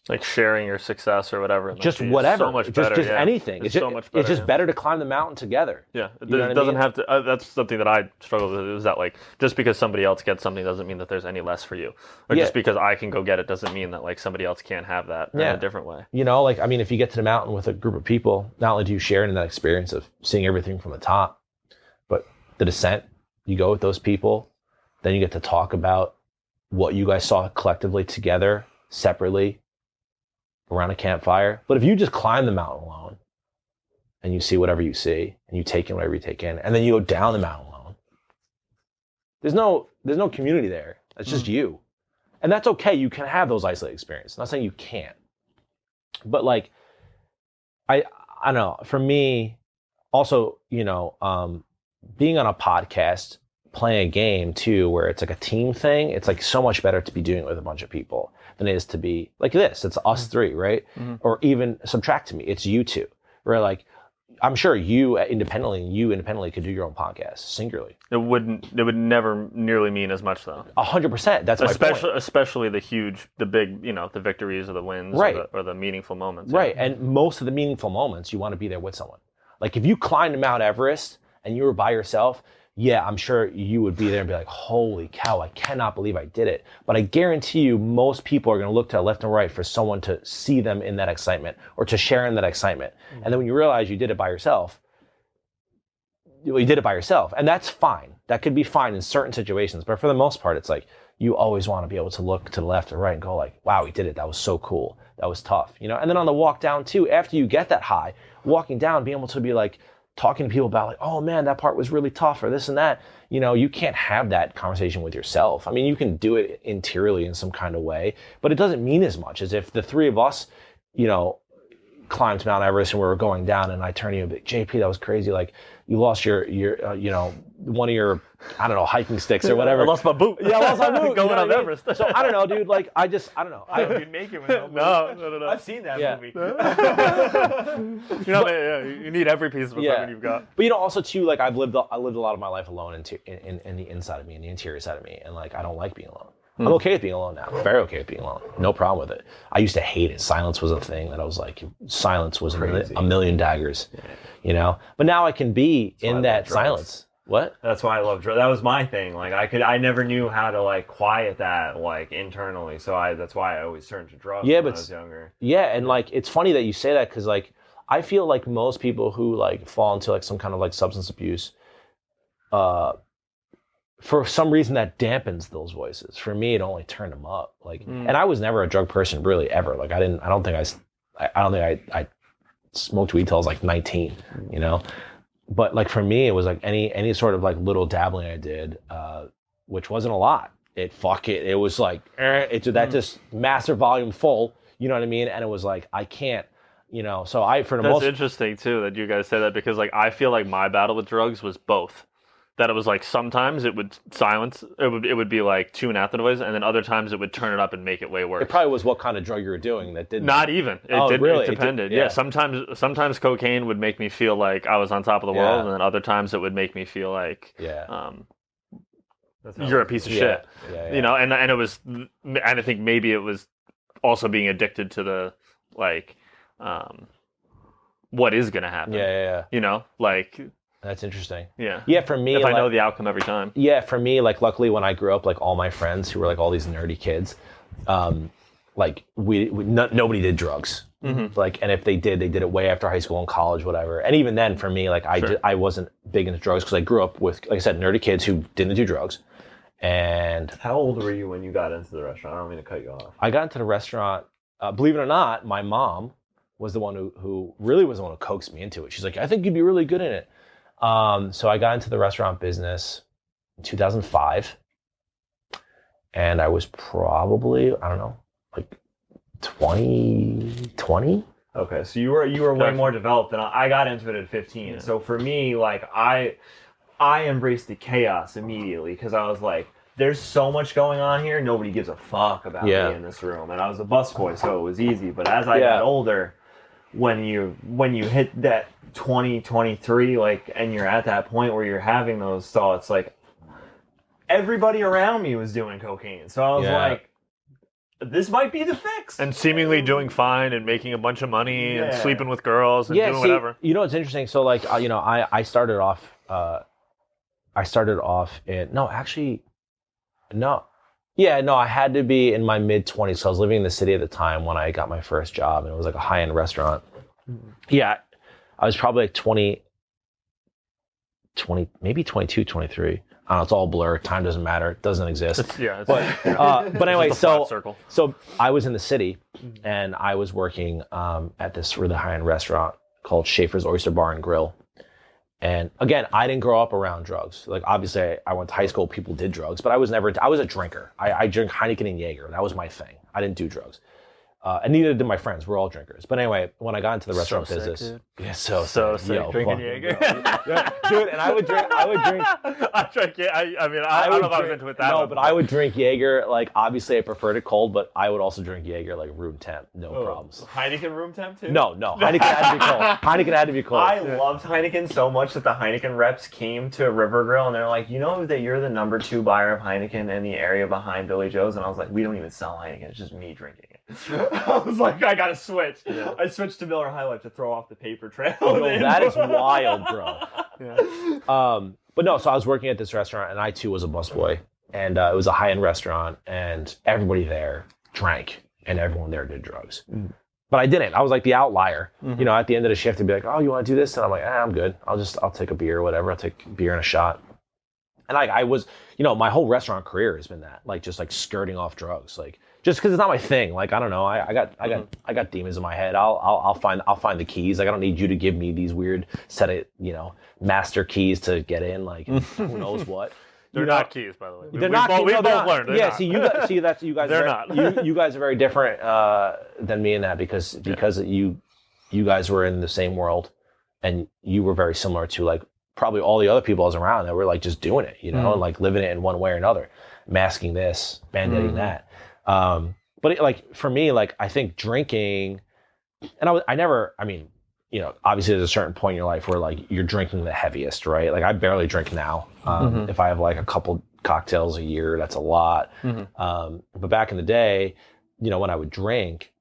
Like sharing your success or whatever. It just might be. whatever. So much better. Just anything. It's so much better. It's just better to climb the mountain together. Yeah. It You know what I doesn't mean? have to. That's something that I struggle with. Is that like just because somebody else gets something doesn't mean that there's any less for you, or just because I can go get it doesn't mean that like somebody else can't have that in a different way. You know, like I mean, if you get to the mountain with a group of people, not only do you share in that experience of seeing everything from the top, but the descent. You go with those people, then you get to talk about what you guys saw collectively together, separately, around a campfire. But if you just climb the mountain alone and you see whatever you see and you take in whatever you take in, and then you go down the mountain alone, there's no community there. It's just you. And that's okay. You can have those isolated experiences. I'm not saying you can't. But like, I don't know, for me, also, you know, being on a podcast, playing a game too, where it's like a team thing, it's like so much better to be doing it with a bunch of people than it is to be like this. It's us three, right? Mm-hmm. Or even subtract to me, it's you two. Where like, I'm sure you independently could do your own podcast, singularly. It would never nearly mean as much though. 100%. That's my point. Especially the big, you know, the victories or the wins, right, or the meaningful moments. Right, and most of the meaningful moments, you want to be there with someone. Like if you climbed Mount Everest and you were by yourself, yeah, I'm sure you would be there and be like, holy cow, I cannot believe I did it. But I guarantee you, most people are going to look to the left and right for someone to see them in that excitement or to share in that excitement. Mm-hmm. And then when you realize you did it by yourself, and that's fine. That could be fine in certain situations. But for the most part, it's like you always want to be able to look to the left or right and go like, wow, we did it. That was so cool. That was tough. You know. And then on the walk down too, after you get that high, walking down, being able to be like, talking to people about like, oh man, that part was really tough or this and that. You know, you can't have that conversation with yourself. I mean, you can do it interiorly in some kind of way, but it doesn't mean as much as if the three of us, you know, climbed Mount Everest and we were going down and I turned to you and be like, JP, that was crazy. Like you lost your you know, one of your, I don't know, hiking sticks or whatever. I lost my boot. Yeah, I lost my boot. Going up Everest. So I don't know, dude. Like I don't know. I don't make it with no boot. No. I've seen that movie. You know, you need every piece of equipment you've got. But you know, also too, like I lived a lot of my life alone in the inside of me, in the interior side of me, and like I don't like being alone. I'm okay with being alone now. I'm very okay with being alone. No problem with it. I used to hate it. Silence was a thing that I was like, silence was a million daggers, you know? But now I can be in that silence. What? That's why I love drugs. That was my thing. Like I never knew how to like quiet that like internally. So that's why I always turned to drugs when I was younger. Yeah, and like it's funny that you say that because like I feel like most people who like fall into like some kind of like substance abuse, for some reason that dampens those voices. For me, it only turned them up. Like, and I was never a drug person really ever. Like I don't think I smoked weed till I was like 19, you know? But like for me, it was like any sort of like little dabbling I did, which wasn't a lot. It was like, that just massive volume full, you know what I mean? And it was like, I can't, you know, so That's interesting too that you guys say that because like I feel like my battle with drugs was both. That it was like sometimes it would silence, it would be like tune out the noise, and then other times it would turn it up and make it way worse. It probably was what kind of drug you were doing that didn't. Not even. It depended. Yeah. Sometimes cocaine would make me feel like I was on top of the world, and then other times it would make me feel like you're a piece of shit. You know, and it was, and I think maybe it was also being addicted to the like, what is gonna happen. Yeah. You know, like. That's interesting. Yeah. Yeah, for me, if I know the outcome every time. Yeah, for me, like luckily when I grew up, like all my friends who were like all these nerdy kids, like nobody did drugs. Mm-hmm. Like, and if they did it way after high school and college, whatever. And even then, for me, like I wasn't big into drugs because I grew up with, like I said, nerdy kids who didn't do drugs. And how old were you when you got into the restaurant? I don't mean to cut you off. I got into the restaurant. Believe it or not, my mom was the one who really was the one who coaxed me into it. She's like, I think you'd be really good in it. So I got into the restaurant business in 2005, and I was probably, I don't know, like 20. Okay, so you were way more developed than I got into it at 15. Yeah. So for me, like I embraced the chaos immediately because I was like, there's so much going on here, nobody gives a fuck about me in this room. And I was a busboy, so it was easy. But as I got older, when you hit that 20, 23, like, and you're at that point where you're having those thoughts, like, everybody around me was doing cocaine. So I was like, this might be the fix. And seemingly doing fine and making a bunch of money and sleeping with girls and doing whatever. You know, it's interesting. So like, you know, I started off in, I had to be in my mid-20s. So I was living in the city at the time when I got my first job, and it was like a high-end restaurant. Yeah, I was probably like 20, maybe 22, 23. I don't know, it's all blur. Time doesn't matter. It doesn't exist. But anyway, so I was in the city, and I was working at this really high-end restaurant called Schaefer's Oyster Bar and Grill. And again, I didn't grow up around drugs. Like, obviously, I went to high school, people did drugs, but I was a drinker. I drank Heineken and Jaeger. That was my thing. I didn't do drugs. And neither did my friends. We're all drinkers. But anyway, when I got into the restaurant business, sick, so sick. Yo, drinking Jaeger, dude. And I would drink. I don't know if I was into it that. No, but I would drink Jaeger. Like, obviously, I preferred it cold, but I would also drink Jaeger like room temp, no problems. Heineken room temp too? No, Heineken had to be cold. Heineken had to be cold. I loved Heineken so much that the Heineken reps came to River Grill and they're like, you know that you're the number 2 buyer of Heineken in the area behind Billy Joe's, and I was like, we don't even sell Heineken. It's just me drinking it. I was like, I gotta switch. Yeah. I switched to Miller High Life to throw off the paper trail. No, that is wild, bro. Yeah. But no, so I was working at this restaurant, and I too was a busboy, and it was a high-end restaurant, and everybody there drank, and everyone there did drugs. But I didn't. I was like the outlier. You know, at the end of the shift, they'd be like, "Oh, you want to do this?" And I'm like, "I'm good. I'll take a beer or whatever. I'll take a beer and a shot." And like, I was, you know, my whole restaurant career has been that, like, just like skirting off drugs, like, just because it's not my thing. Like, I don't know. I got demons in my head. I'll find the keys. Like, I don't need you to give me these weird set of, you know, master keys to get in. Like, who knows what. They're not keys, by the way. They're not. We both learned. Yeah. See, you guys. They're not. You guys are very different than me in that because you guys were in the same world, and you were very similar to like probably all the other people I was around that were like just doing it, you know, and like living it in one way or another, masking this, band-aiding that. But it, like, for me, like, I think drinking, and I mean, you know, obviously there's a certain point in your life where like you're drinking the heaviest, right? Like, I barely drink now. If I have like a couple cocktails a year, that's a lot. But back in the day, you know, when I would drink,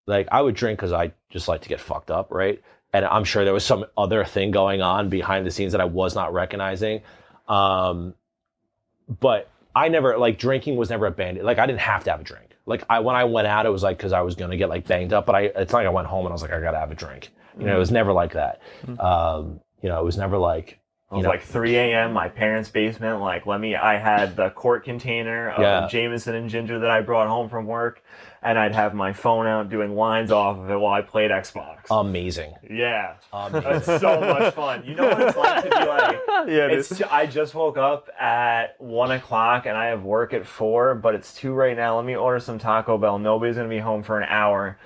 like, I would drink because I just like to get fucked up, right? And I'm sure there was some other thing going on behind the scenes that I was not recognizing. But I never, like, drinking was never a band. Like, I didn't have to have a drink. Like, when I went out, it was like because I was going to get like banged up, but it's not like I went home and I was like, I got to have a drink. You know, it was never like that. You know, it was never like, it was like 3 a.m., my parents' basement, like, I had the quart container of Jameson and ginger that I brought home from work, and I'd have my phone out doing lines off of it while I played Xbox. Amazing. Yeah. It's so much fun. You know what it's like to be like, I just woke up at 1 o'clock and I have work at 4, but it's 2 right now. Let me order some Taco Bell. Nobody's going to be home for an hour.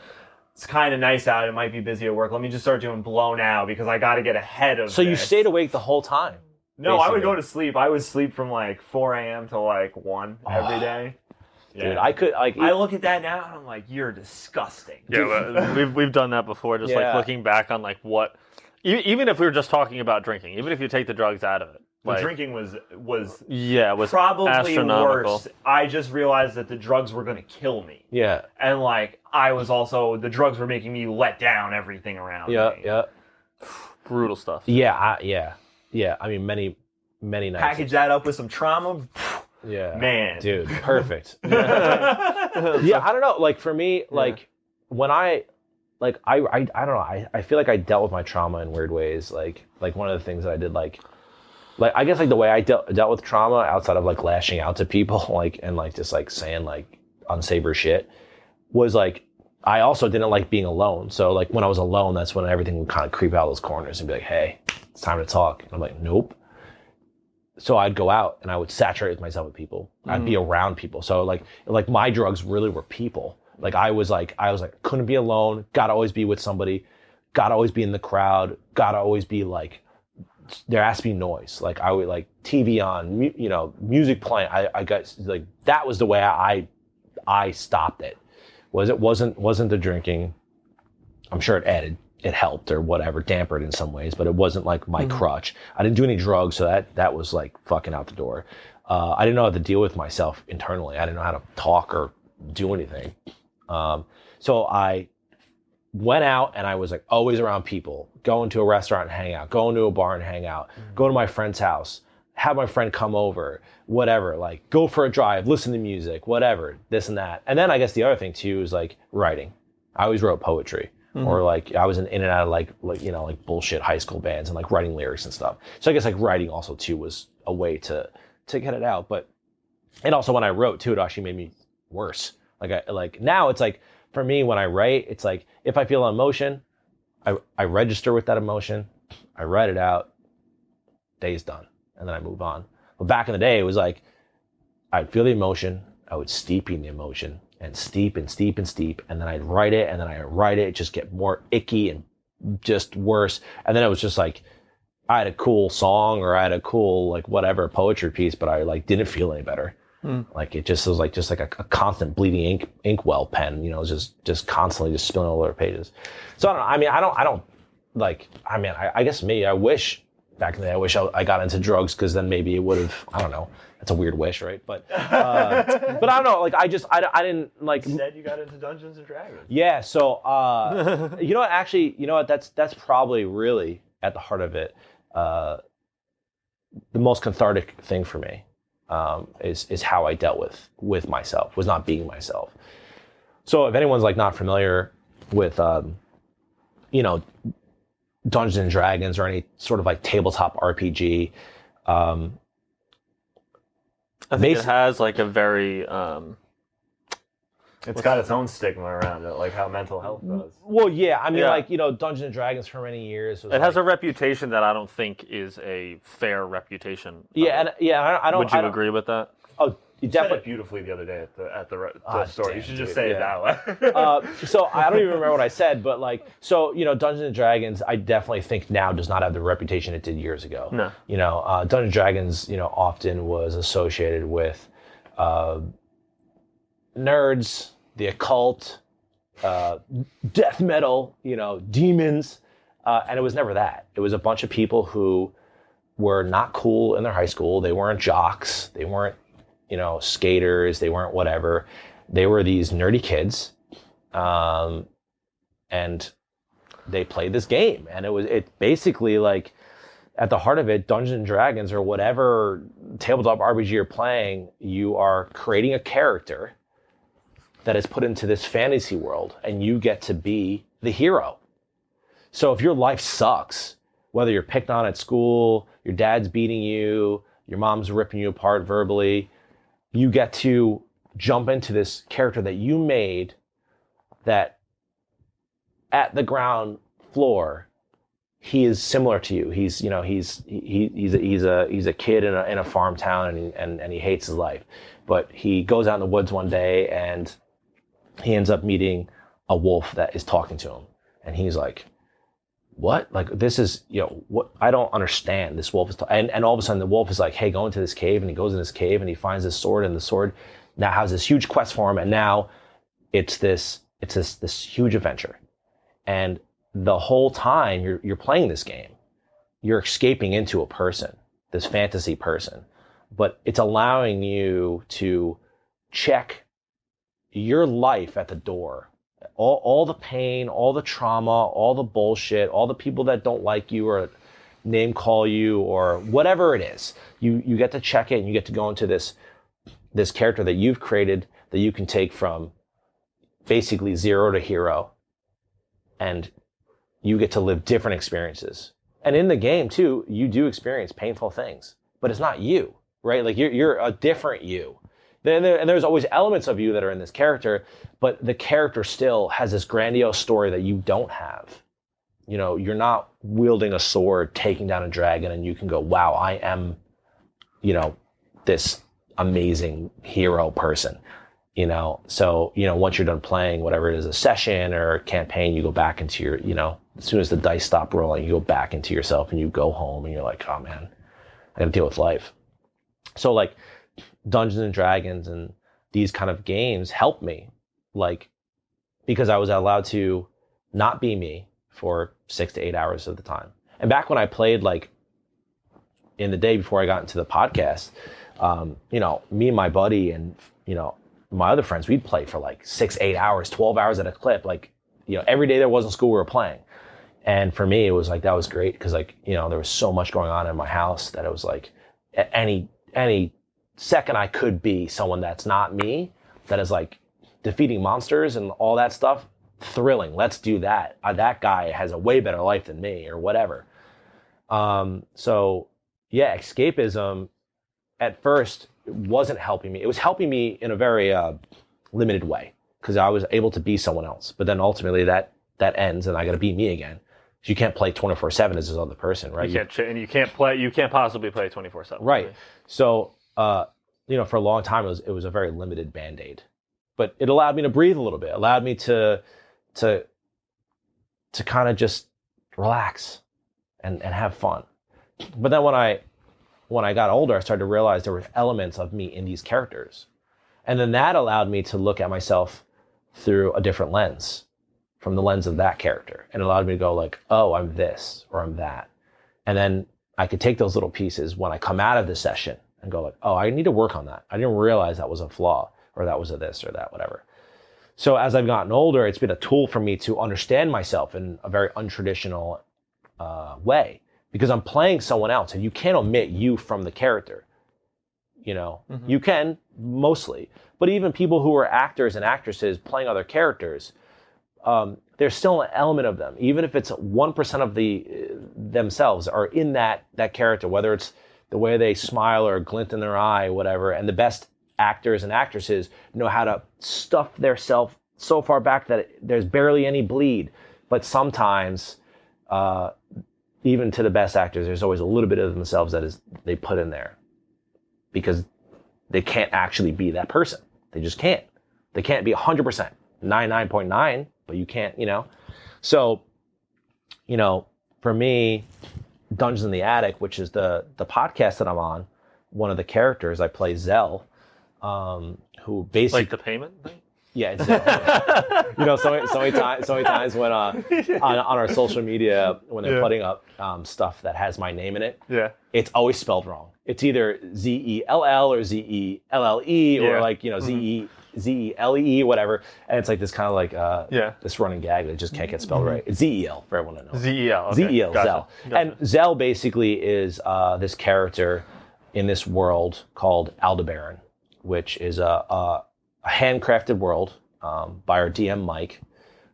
It's kind of nice out. It might be busy at work. Let me just start doing blow now because I got to get ahead of So you stayed awake the whole time? No, basically. I would go to sleep. I would sleep from like 4 a.m. to like 1 every day. Yeah. Dude, I could like. I look at that now and I'm like, you're disgusting. Yeah, we've done that before. Just like looking back on like what, even if we were just talking about drinking, even if you take the drugs out of it, the drinking was probably astronomical. Worse. I just realized that the drugs were going to kill me. Yeah, and like the drugs were making me let down everything around me. Yeah. Brutal stuff. Yeah. I mean, many nights. Package that up with some trauma. Yeah, man, dude, perfect. Yeah, I don't know. Like, for me, like, when I don't know. I feel like I dealt with my trauma in weird ways. Like one of the things that I did, like I guess like the way I dealt with trauma outside of like lashing out to people, like, and like just like saying like unsavory shit, was like I also didn't like being alone. So like when I was alone, that's when everything would kind of creep out of those corners and be like, hey, it's time to talk. And I'm like, nope. So I'd go out and I would saturate myself with people. I'd be around people. So like my drugs really were people. Like I was like, couldn't be alone. Gotta always be with somebody. Gotta always be in the crowd. Gotta always be like, there has to be noise. Like I would like TV on, you know, music playing. I got like, that was the way I stopped it. It wasn't the drinking. I'm sure it helped or whatever, dampered in some ways, but it wasn't like my crutch. I didn't do any drugs, so that was like fucking out the door. I didn't know how to deal with myself internally. I didn't know how to talk or do anything. So I went out and I was like always around people, going to a restaurant and hang out, going to a bar and hang out, go to my friend's house, have my friend come over, whatever, like go for a drive, listen to music, whatever, this and that. And then I guess the other thing too is like writing. I always wrote poetry. Or like I was in and out of like bullshit high school bands and like writing lyrics and stuff. So I guess like writing also too was a way to get it out. But and also when I wrote too, it actually made me worse. Like now it's like for me when I write, it's like if I feel an emotion, I register with that emotion, I write it out, day's done, and then I move on. But back in the day, it was like I'd feel the emotion, I would steep in the emotion. And steep, and then I'd write it, and then I'd write it, just get more icky and just worse. And then it was just like, I had a cool song or I had a cool, like, whatever, poetry piece, but I, like, didn't feel any better. Like, it just was like a constant bleeding inkwell pen, you know, just constantly just spilling all over the pages. So, I guess me, I wish, back in the day, I wish I got into drugs, because then maybe it would have, I don't know. That's a weird wish, right? But I don't know. Like I didn't like. Instead, you got into Dungeons and Dragons. Yeah. So you know what? Actually, you know what? That's probably really at the heart of it. The most cathartic thing for me is how I dealt with myself. Was not being myself. So if anyone's like not familiar with Dungeons and Dragons or any sort of like tabletop RPG. I think it has like a very it's got its own stigma around it, like how mental health does. Well, yeah, I mean, like, you know, Dungeons and Dragons for many years. It has a reputation that I don't think is a fair reputation. Yeah, I don't. Would you agree with that? Oh, you definitely. said it beautifully the other day at the store. Damn, you should just say it that way. So I don't even remember what I said, but like, so, you know, Dungeons and Dragons, I definitely think now does not have the reputation it did years ago. No. You know, Dungeons and Dragons, you know, often was associated with nerds, the occult, death metal, you know, demons, and it was never that. It was a bunch of people who were not cool in their high school. They weren't jocks. They weren't, you know, skaters, they weren't whatever. They were these nerdy kids, and they played this game. And it basically like, at the heart of it, Dungeons and Dragons or whatever tabletop RPG you're playing, you are creating a character that is put into this fantasy world, and you get to be the hero. So if your life sucks, whether you're picked on at school, your dad's beating you, your mom's ripping you apart verbally, you get to jump into this character that you made that at the ground floor, he is similar to you. He's, you know, he's a kid in a farm town and he hates his life. But he goes out in the woods one day and he ends up meeting a wolf that is talking to him. And he's like, what? Like, this is, you know, what? I don't understand. This wolf is, and all of a sudden the wolf is like, hey, go into this cave. And he goes in this cave and he finds this sword, and the sword now has this huge quest for him. And now it's this huge adventure. And the whole time you're playing this game, you're escaping into a person, this fantasy person, but it's allowing you to check your life at the door. All the pain, all the trauma, all the bullshit, all the people that don't like you or name call you or whatever it is, you get to check it, and you get to go into this character that you've created that you can take from basically zero to hero, and you get to live different experiences. And in the game too, you do experience painful things, but it's not you, right? Like you're a different you. And there's always elements of you that are in this character, but the character still has this grandiose story that you don't have. You know, you're not wielding a sword, taking down a dragon, and you can go, wow, I am, you know, this amazing hero person. You know, so, you know, once you're done playing, whatever it is, a session or a campaign, you go back into your, you know, as soon as the dice stop rolling, you go back into yourself and you go home and you're like, oh man, I gotta deal with life. So like Dungeons and Dragons and these kind of games helped me, like, because I was allowed to not be me for 6 to 8 hours of the time. And back when I played, like, in the day before I got into the podcast, you know, me and my buddy and, you know, my other friends, we'd play for like 6, 8 hours, 12 hours at a clip. Like, every day there wasn't school, we were playing. And for me, it was like, that was great because like, there was so much going on in my house that it was like any second I could be someone that's not me, that is like defeating monsters and all that stuff, thrilling. Let's do that. That guy has a way better life than me or whatever. So yeah, escapism at first wasn't helping me. It was helping me in a very limited way because I was able to be someone else. But then ultimately that ends and I got to be me again. So you can't play 24/7 as this other person, right? You can't possibly play 24/7. Right. So, for a long time it was a very limited Band-Aid, but it allowed me to breathe a little bit. It allowed me to kind of just relax and have fun. But then when I got older, I started to realize there were elements of me in these characters. And then that allowed me to look at myself through a different lens, from the lens of that character. And it allowed me to go like, oh, I'm this or I'm that. And then I could take those little pieces when I come out of the session and go like, oh, I need to work on that. I didn't realize that was a flaw or that was a this or that, whatever. So as I've gotten older, it's been a tool for me to understand myself in a very untraditional way, because I'm playing someone else and you can't omit you from the character. You can mostly, but even people who are actors and actresses playing other characters, there's still an element of them, even if it's 1% of themselves are in that character, whether it's the way they smile or glint in their eye, whatever. And the best actors and actresses know how to stuff their self so far back that there's barely any bleed. But sometimes, even to the best actors, there's always a little bit of themselves that they put in there because they can't actually be that person. They just can't. They can't be 100%, 99.9, but you can't, So, for me, Dungeons in the Attic, which is the podcast that I'm on, one of the characters, I play Zell, who basically... Like the payment thing? Yeah, it's Zell. So many times when on our social media, when they're putting up stuff that has my name in it, it's always spelled wrong. It's either Zell or Zelle or like, Zelle, whatever. And it's like this kind of like this running gag that just can't get spelled right. It's Zel for everyone to know. Zel. Okay. Zel, gotcha. Zell. Gotcha. And Zell basically is this character in this world called Aldebaran, which is a handcrafted world by our DM Mike,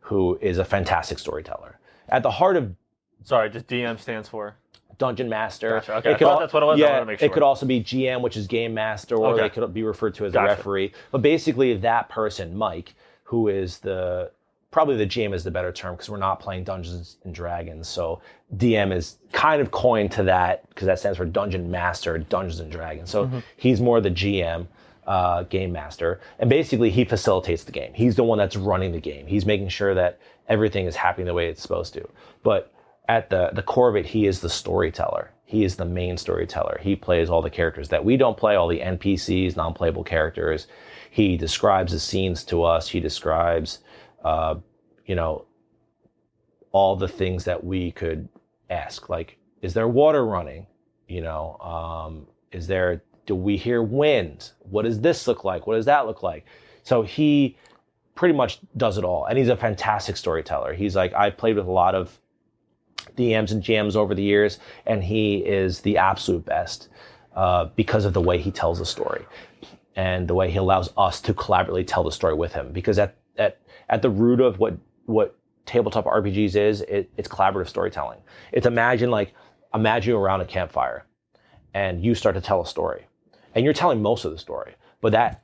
who is a fantastic storyteller. At the heart of... Sorry, just DM stands for? Dungeon Master. Gotcha. Okay, that's what it was. Yeah, I want to make sure. It could also be GM, which is Game Master, or they could be referred to as a referee. But basically that person, Mike, who is probably the GM is the better term because we're not playing Dungeons and Dragons. So DM is kind of coined to that because that stands for Dungeon Master, Dungeons and Dragons. So he's more the GM, Game Master. And basically he facilitates the game. He's the one that's running the game. He's making sure that everything is happening the way it's supposed to. But at the core of it, he is the storyteller. He is the main storyteller. He plays all the characters that we don't play, all the NPCs, non-playable characters. He describes the scenes to us. He describes, all the things that we could ask. Like, is there water running? Do we hear wind? What does this look like? What does that look like? So he pretty much does it all. And he's a fantastic storyteller. He's like, I played with a lot of DMs and GMs over the years, and he is the absolute best because of the way he tells a story and the way he allows us to collaboratively tell the story with him. Because at the root of what tabletop RPGs is, it's collaborative storytelling. It's imagine you're around a campfire and you start to tell a story, and you're telling most of the story, but that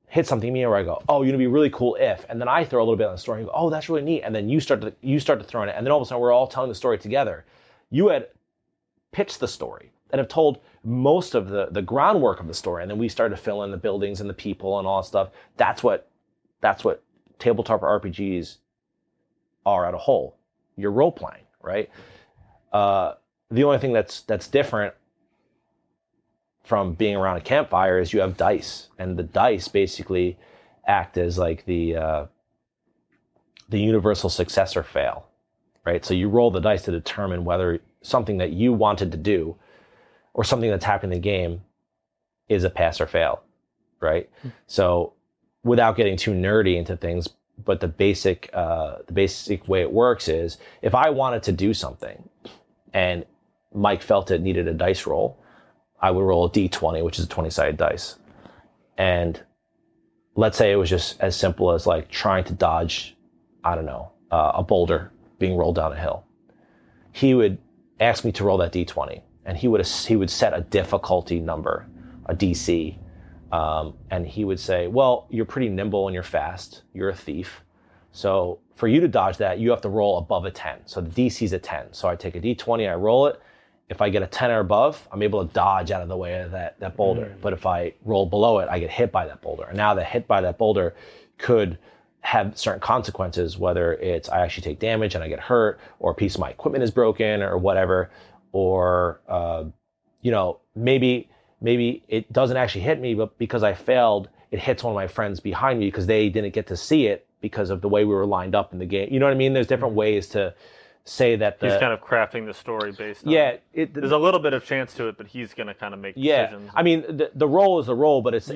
hit something in me where I go, oh, it'd be really cool if, and then I throw a little bit on the story and go, oh, that's really neat. And then you start to throw in it. And then all of a sudden we're all telling the story together. You had pitched the story and have told most of the groundwork of the story. And then we started to fill in the buildings and the people and all that stuff. That's what tabletop RPGs are at a whole. You're role playing, right? The only thing that's different from being around a campfire is you have dice, and the dice basically act as like the universal success or fail, right? So you roll the dice to determine whether something that you wanted to do or something that's happening in the game is a pass or fail, right? So without getting too nerdy into things, but the basic way it works is if I wanted to do something and Mike felt it needed a dice roll, I would roll a D20, which is a 20-sided dice. And let's say it was just as simple as like trying to dodge, I don't know, a boulder being rolled down a hill. He would ask me to roll that D20, and he would set a difficulty number, a DC, and he would say, well, you're pretty nimble and you're fast. You're a thief. So for you to dodge that, you have to roll above a 10. So the DC's a 10. So I take a D20, I roll it. If I get a 10 or above, I'm able to dodge out of the way of that boulder. But if I roll below it, I get hit by that boulder. And now the hit by that boulder could have certain consequences, whether it's I actually take damage and I get hurt, or a piece of my equipment is broken or whatever, or maybe it doesn't actually hit me, but because I failed, it hits one of my friends behind me because they didn't get to see it because of the way we were lined up in the game. You know what I mean? There's different ways to say that he's kind of crafting the story based on there's a little bit of chance to it, but he's going to kind of make decisions. I mean, the role is the role, but it's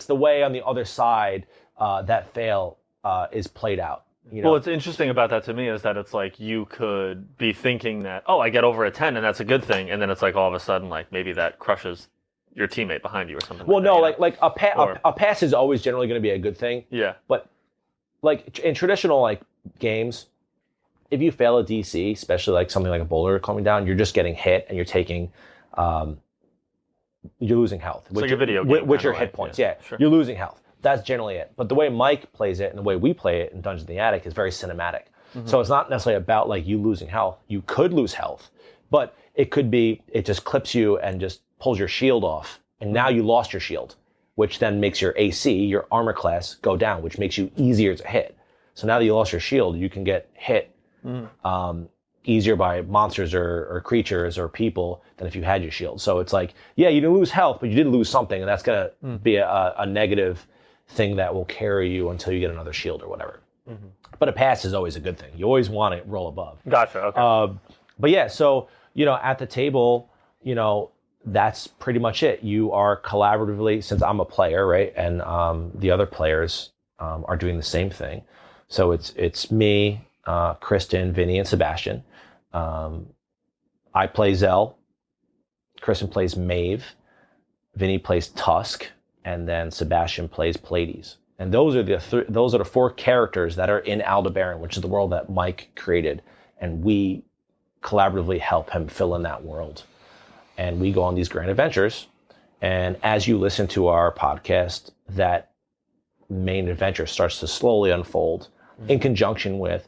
the way on the other side that fail is played out. You know? Well, what's interesting about that to me is that it's like you could be thinking that, oh, I get over a 10 and that's a good thing, and then it's like all of a sudden like maybe that crushes your teammate behind you or something. Well, a pass is always generally going to be a good thing. Yeah. But like in traditional like games, if you fail a DC, especially like something like a boulder coming down, you're just getting hit and you're taking, you're losing health. It's like a video game. Which are hit points. Yeah, sure. You're losing health. That's generally it. But the way Mike plays it and the way we play it in Dungeons in the Attic is very cinematic. Mm-hmm. So it's not necessarily about like you losing health. You could lose health, but it could be, it just clips you and just pulls your shield off. And now you lost your shield, which then makes your AC, your armor class, go down, which makes you easier to hit. So now that you lost your shield, you can get hit easier by monsters or creatures or people than if you had your shield. So it's like, yeah, you didn't lose health, but you did lose something, and that's going to be a negative thing that will carry you until you get another shield or whatever. Mm-hmm. But a pass is always a good thing. You always want to roll above. Gotcha, okay. But yeah, so, at the table, that's pretty much it. You are collaboratively, since I'm a player, right, and the other players are doing the same thing. So it's me, Kristen, Vinny, and Sebastian. I play Zell. Kristen plays Maeve. Vinny plays Tusk, and then Sebastian plays Pleiades. And those are the four characters that are in Aldebaran, which is the world that Mike created, and we collaboratively help him fill in that world. And we go on these grand adventures. And as you listen to our podcast, that main adventure starts to slowly unfold in conjunction with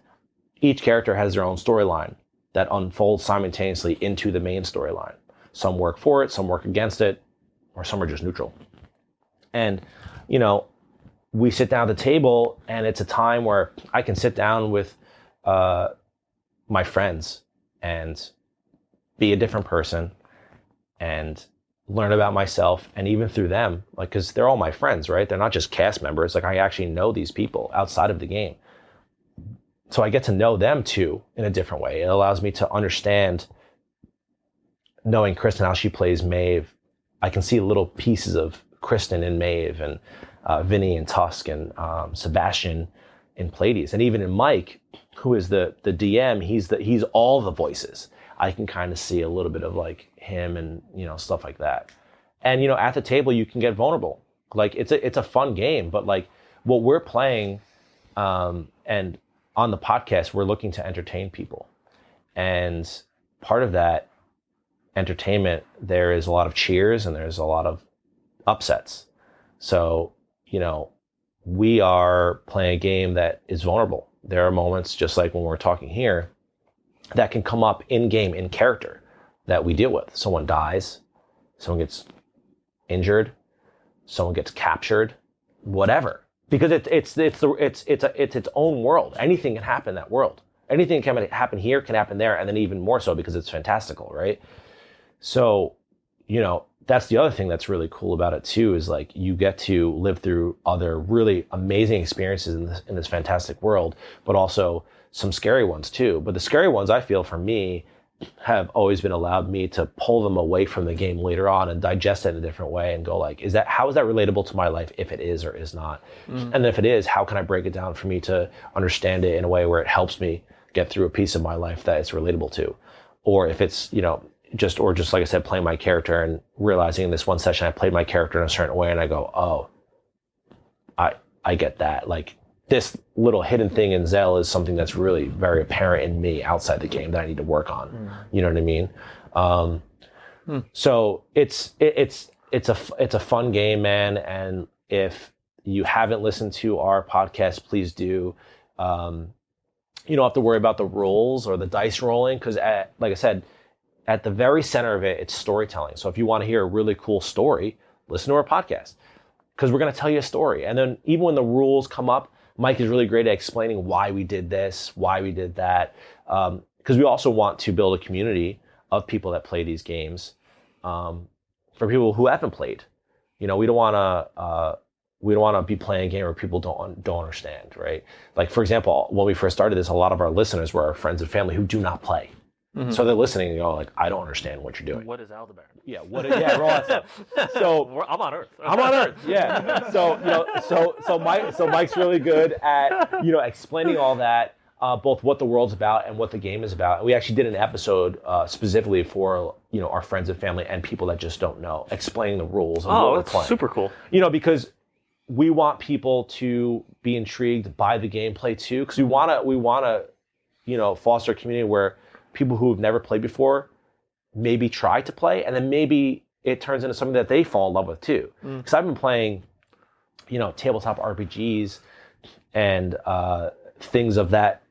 each character has their own storyline that unfolds simultaneously into the main storyline. Some work for it, some work against it, or some are just neutral. And, we sit down at the table, and it's a time where I can sit down with my friends and be a different person and learn about myself, and even through them, like, because they're all my friends, right? They're not just cast members. Like, I actually know these people outside of the game. So I get to know them too in a different way. It allows me to understand, knowing Kristen, how she plays Maeve. I can see little pieces of Kristen in Maeve, and Vinny and Tusk, and Sebastian in Pleiades. And even in Mike, who is the DM, he's all the voices. I can kind of see a little bit of like him and, stuff like that. And, at the table, you can get vulnerable. Like it's a fun game, but like what we're playing, and on the podcast, we're looking to entertain people. And part of that entertainment, there is a lot of cheers and there's a lot of upsets. So, we are playing a game that is vulnerable. There are moments, just like when we're talking here, that can come up in game, in character, that we deal with. Someone dies, someone gets injured, someone gets captured, whatever. Because it's its own world. Anything can happen in that world. Anything can happen here can happen there, and then even more so because it's fantastical, right? So, that's the other thing that's really cool about it too, is like you get to live through other really amazing experiences in this fantastic world, but also some scary ones too. But the scary ones, I feel, for me, have always been allowed me to pull them away from the game later on and digest it in a different way and go like, how is that relatable to my life, if it is or is not? And then if it is, how can I break it down for me to understand it in a way where it helps me get through a piece of my life that it's relatable to? Or if it's, just like I said, playing my character and realizing in this one session I played my character in a certain way and I go, oh, I get that. Like, this little hidden thing in Zell is something that's really very apparent in me outside the game that I need to work on. You know what I mean? So it's a fun game, man. And if you haven't listened to our podcast, please do. You don't have to worry about the rules or the dice rolling, because like I said, at the very center of it, it's storytelling. So if you want to hear a really cool story, listen to our podcast, because we're going to tell you a story. And then even when the rules come up, Mike is really great at explaining why we did this, why we did that, because we also want to build a community of people that play these games, for people who haven't played. We don't want to be playing a game where people don't understand, right? Like, for example, when we first started this, a lot of our listeners were our friends and family who do not play. So they're listening and go like, I don't understand what you're doing. What is Aldebaran? Yeah, all that stuff. So I'm on Earth. I'm on Earth. Yeah. So Mike's really good at explaining all that, both what the world's about and what the game is about. And we actually did an episode specifically for our friends and family and people that just don't know, explaining the rules. Of what we're playing. Super cool. Because we want people to be intrigued by the gameplay too, because we want to foster a community where people who have never played before maybe try to play, and then maybe it turns into something that they fall in love with too. Because I've been playing, tabletop RPGs and things of that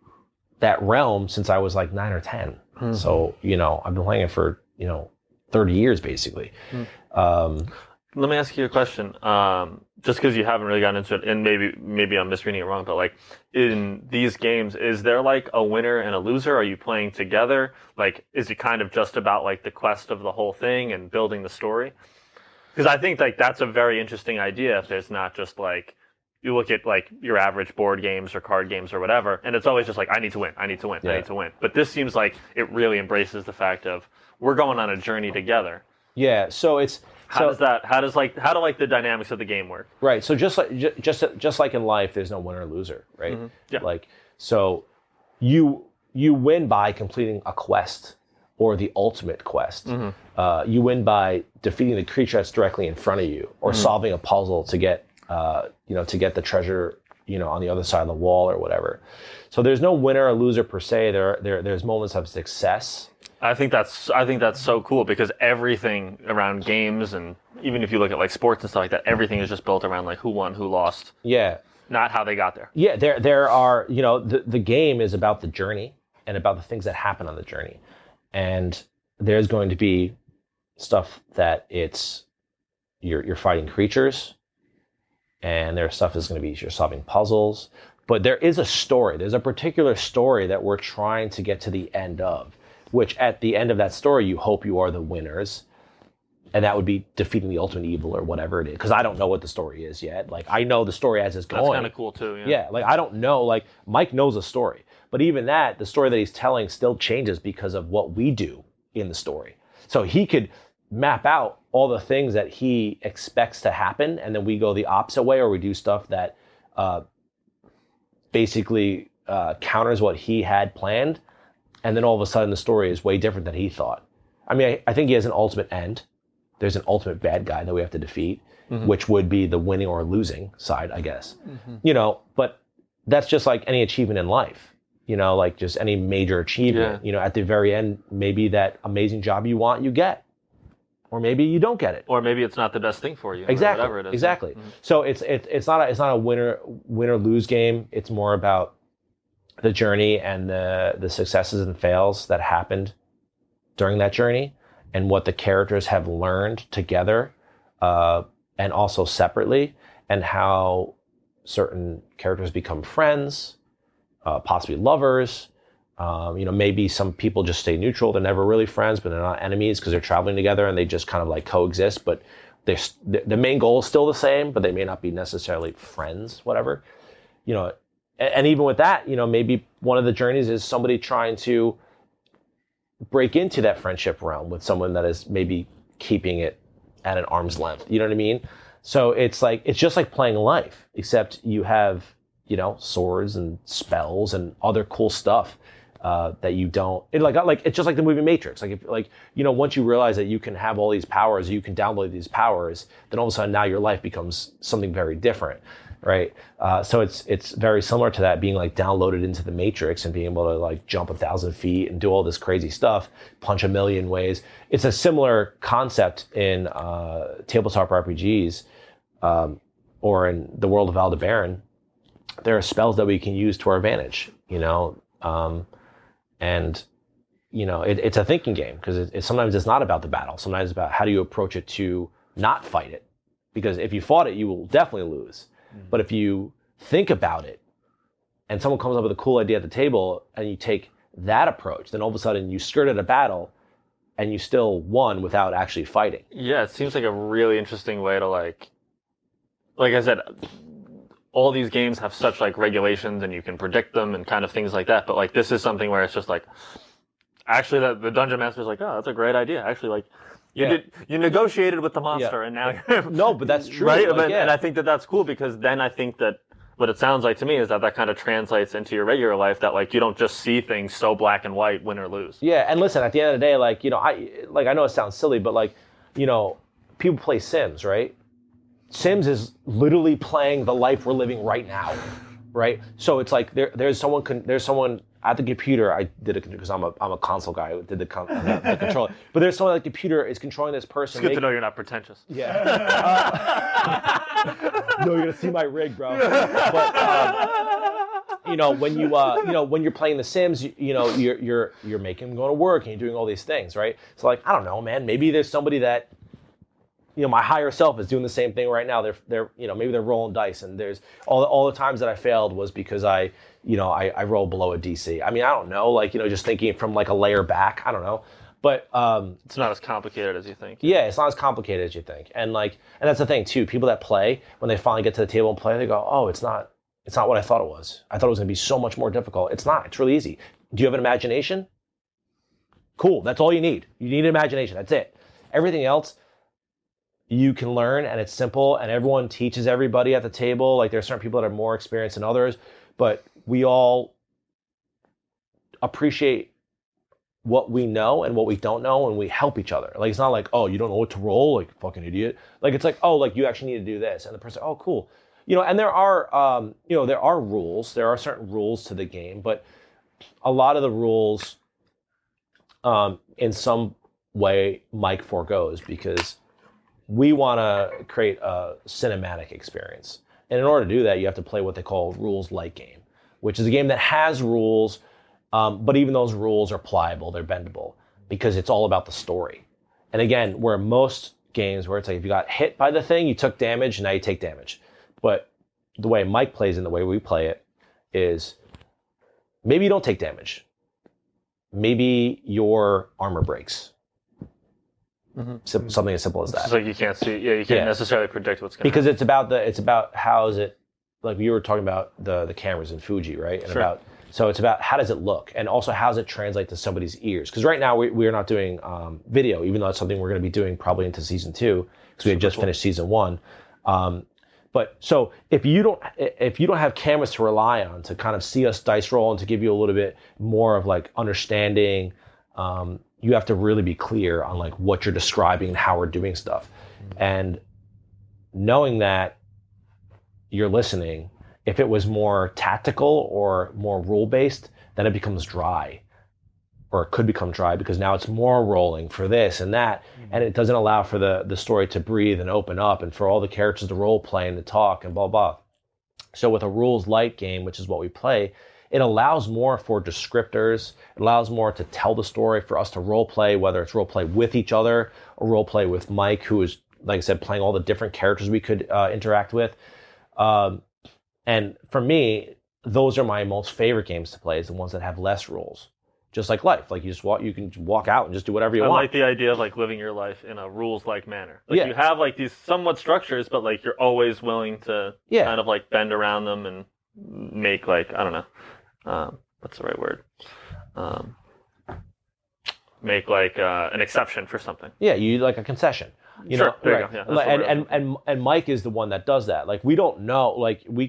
realm since I was like 9 or 10. So I've been playing it for 30 years basically. Let me ask you a question. Just because you haven't really gotten into it, and maybe I'm misreading it wrong, but like in these games, is there like a winner and a loser? Are you playing together? Like, is it kind of just about like the quest of the whole thing and building the story? Because I think like that's a very interesting idea. If there's not just like, you look at like your average board games or card games or whatever, and it's always just like, I need to win. I need to win. But this seems like it really embraces the fact of we're going on a journey together. Yeah. So it's. How do the dynamics of the game work? Right. So just like in life, there's no winner or loser, right? Yeah. Like, so you win by completing a quest or the ultimate quest. You win by defeating the creature that's directly in front of you, or solving a puzzle to get the treasure, on the other side of the wall or whatever. So there's no winner or loser per se. There's moments of success. I think that's so cool, because everything around games, and even if you look at like sports and stuff like that, everything is just built around like who won, who lost. Yeah. Not how they got there. Yeah, there are, the game is about the journey and about the things that happen on the journey. And there's going to be stuff that you're fighting creatures, and there's stuff that's going to be you're solving puzzles. But there is a story. There's a particular story that we're trying to get to the end of, which at the end of that story, you hope you are the winners. And that would be defeating the ultimate evil or whatever it is. Because I don't know what the story is yet. Like, I know the story as it's going. That's kind of cool too, yeah. Yeah, like I don't know. Like, Mike knows a story. But even that, the story that he's telling still changes because of what we do in the story. So he could map out all the things that he expects to happen, and then we go the opposite way, or we do stuff that basically counters what he had planned. And then all of a sudden the story is way different than he thought. I mean, I think he has an ultimate end. There's an ultimate bad guy that we have to defeat, which would be the winning or losing side, I guess. But that's just like any achievement in life, like just any major achievement. Yeah. At the very end, maybe that amazing job you want, you get. Or maybe you don't get it. Or maybe it's not the best thing for you. Exactly. Or whatever it is. Exactly. So it's not a win or lose game. It's more about the journey and the successes and fails that happened during that journey, and what the characters have learned together, and also separately, and how certain characters become friends, possibly lovers. Maybe some people just stay neutral. They're never really friends, but they're not enemies because they're traveling together and they just kind of like coexist. But the main goal is still the same, but they may not be necessarily friends, whatever. And even with that, maybe one of the journeys is somebody trying to break into that friendship realm with someone that is maybe keeping it at an arm's length. You know what I mean? So it's just like playing life, except you have, swords and spells and other cool stuff that you don't. It's just like the movie Matrix. Once you realize that you can have all these powers, you can download these powers, then all of a sudden now your life becomes something very different, right? So it's very similar to that, being like downloaded into the Matrix and being able to like jump 1,000 feet and do all this crazy stuff, punch a million ways. It's a similar concept in tabletop RPGs or in the world of Aldebaran. There are spells that we can use to our advantage, and it's a thinking game, because sometimes it's not about the battle. Sometimes it's about how do you approach it to not fight it, because if you fought it, you will definitely lose. But if you think about it and someone comes up with a cool idea at the table and you take that approach, then all of a sudden you skirted a battle and you still won without actually fighting. Yeah, it seems like a really interesting way to like I said, all these games have such like regulations and you can predict them and kind of things like that. But like this is something where it's just like, actually the dungeon master's like, oh, that's a great idea. Actually, like you negotiated with the monster and now no, but that's true. Right? And I think that's cool, because then I think that what it sounds like to me is that kind of translates into your regular life, that like you don't just see things so black and white, win or lose. Yeah, and listen, at the end of the day, I know it sounds silly, but people play Sims, right? Sims is literally playing the life we're living right now, right? So it's like there's someone at the computer. I did it because I'm a console guy. I did the controller. But there's someone at the computer is controlling this person. It's good to know you're not pretentious. Yeah. No, you're gonna see my rig, bro. But when you're playing The Sims, you're making them go to work and you're doing all these things, right? So I don't know, man. Maybe there's somebody that. My higher self is doing the same thing right now. They're maybe they're rolling dice, and there's all the times that I failed was because I rolled below a DC. I mean, I don't know, just thinking from like a layer back. I don't know, but it's not as complicated as you think. Yeah, it's not as complicated as you think, and that's the thing too. People that play, when they finally get to the table and play, they go, oh, it's not what I thought it was. I thought it was going to be so much more difficult. It's not. It's really easy. Do you have an imagination? Cool. That's all you need. You need an imagination. That's it. Everything else you can learn, and it's simple, and everyone teaches everybody at the table. Like, there's certain people that are more experienced than others, but we all appreciate what we know and what we don't know, and we help each other. Like, it's not like, oh, you don't know what to roll, like, fucking idiot. Like, it's like, oh, like, you actually need to do this. And the person, oh, cool. And there are, there are rules. There are certain rules to the game, but a lot of the rules, in some way, Mike forgoes, because we want to create a cinematic experience. And in order to do that, you have to play what they call rules-light game, which is a game that has rules, but even those rules are pliable, they're bendable, because it's all about the story. And again, where most games where it's like, if you got hit by the thing, you took damage, and now you take damage. But the way Mike plays and the way we play it is, maybe you don't take damage. Maybe your armor breaks. Mm-hmm. Something as simple as that. It's like you can't see. Yeah, you can't necessarily predict what's going to happen. Because it's about how is it, like you were talking about the cameras in Fuji, right? And sure. So it's about how does it look, and also how does it translate to somebody's ears? Because right now we are not doing video, even though that's something we're going to be doing probably into season 2, because we had just finished season 1. But so if you don't have cameras to rely on to kind of see us dice roll and to give you a little bit more of like understanding. You have to really be clear on like what you're describing and how we're doing stuff. Mm-hmm. And knowing that you're listening, if it was more tactical or more rule-based, then it becomes dry, or it could become dry, because now it's more rolling for this and that, and it doesn't allow for the story to breathe and open up, and for all the characters to role play and to talk and blah, blah. So with a rules-light game, which is what we play, it allows more for descriptors. It allows more to tell the story, for us to role play, whether it's role play with each other or role play with Mike, who is, like I said, playing all the different characters we could interact with. And for me, those are my most favorite games to play, is the ones that have less rules. Just like life, like you can walk out and just do whatever you want. I like the idea of like living your life in a rules-like manner. Like you have like these somewhat structures, but like you're always willing to kind of like bend around them and make like, I don't know. What's the right word? make like an exception for something. Yeah, you like a concession. You Sure, know, there right. you go. Yeah, and Mike is the one that does that. Like we don't know, like we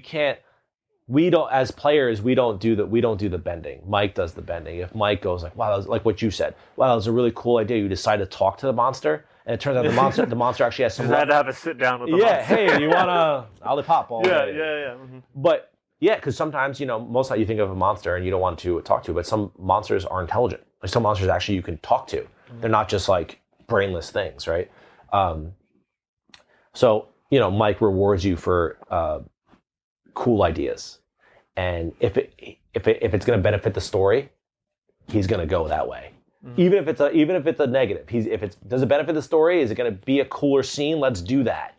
don't as players we don't do the bending. Mike does the bending. If Mike goes like, wow, that was, like what you said, wow, that was a really cool idea. You decide to talk to the monster, and it turns out the monster actually has some. You had to have a sit down with the monster. Hey, you wanna lollipop all day? Yeah. Mm-hmm. But yeah, because sometimes most of you think of a monster and you don't want to talk to, but some monsters are intelligent. Like some monsters actually you can talk to. They're not just like brainless things, right? So Mike rewards you for cool ideas, and if it's going to benefit the story, he's going to go that way. Even if it's a negative, does it benefit the story? Is it going to be a cooler scene? Let's do that.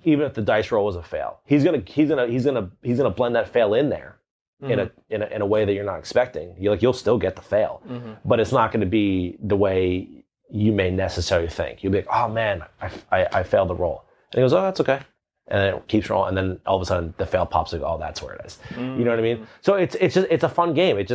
Even if the dice roll was a fail, he's gonna blend that fail in there in a way that you're not expecting. You'll still get the fail, but it's not going to be the way you may necessarily think. You'll be like, oh man, I failed the roll, and he goes, oh, that's okay, and then it keeps rolling, and then all of a sudden the fail pops. Like, oh, that's where it is. You know what I mean? So it's a fun game.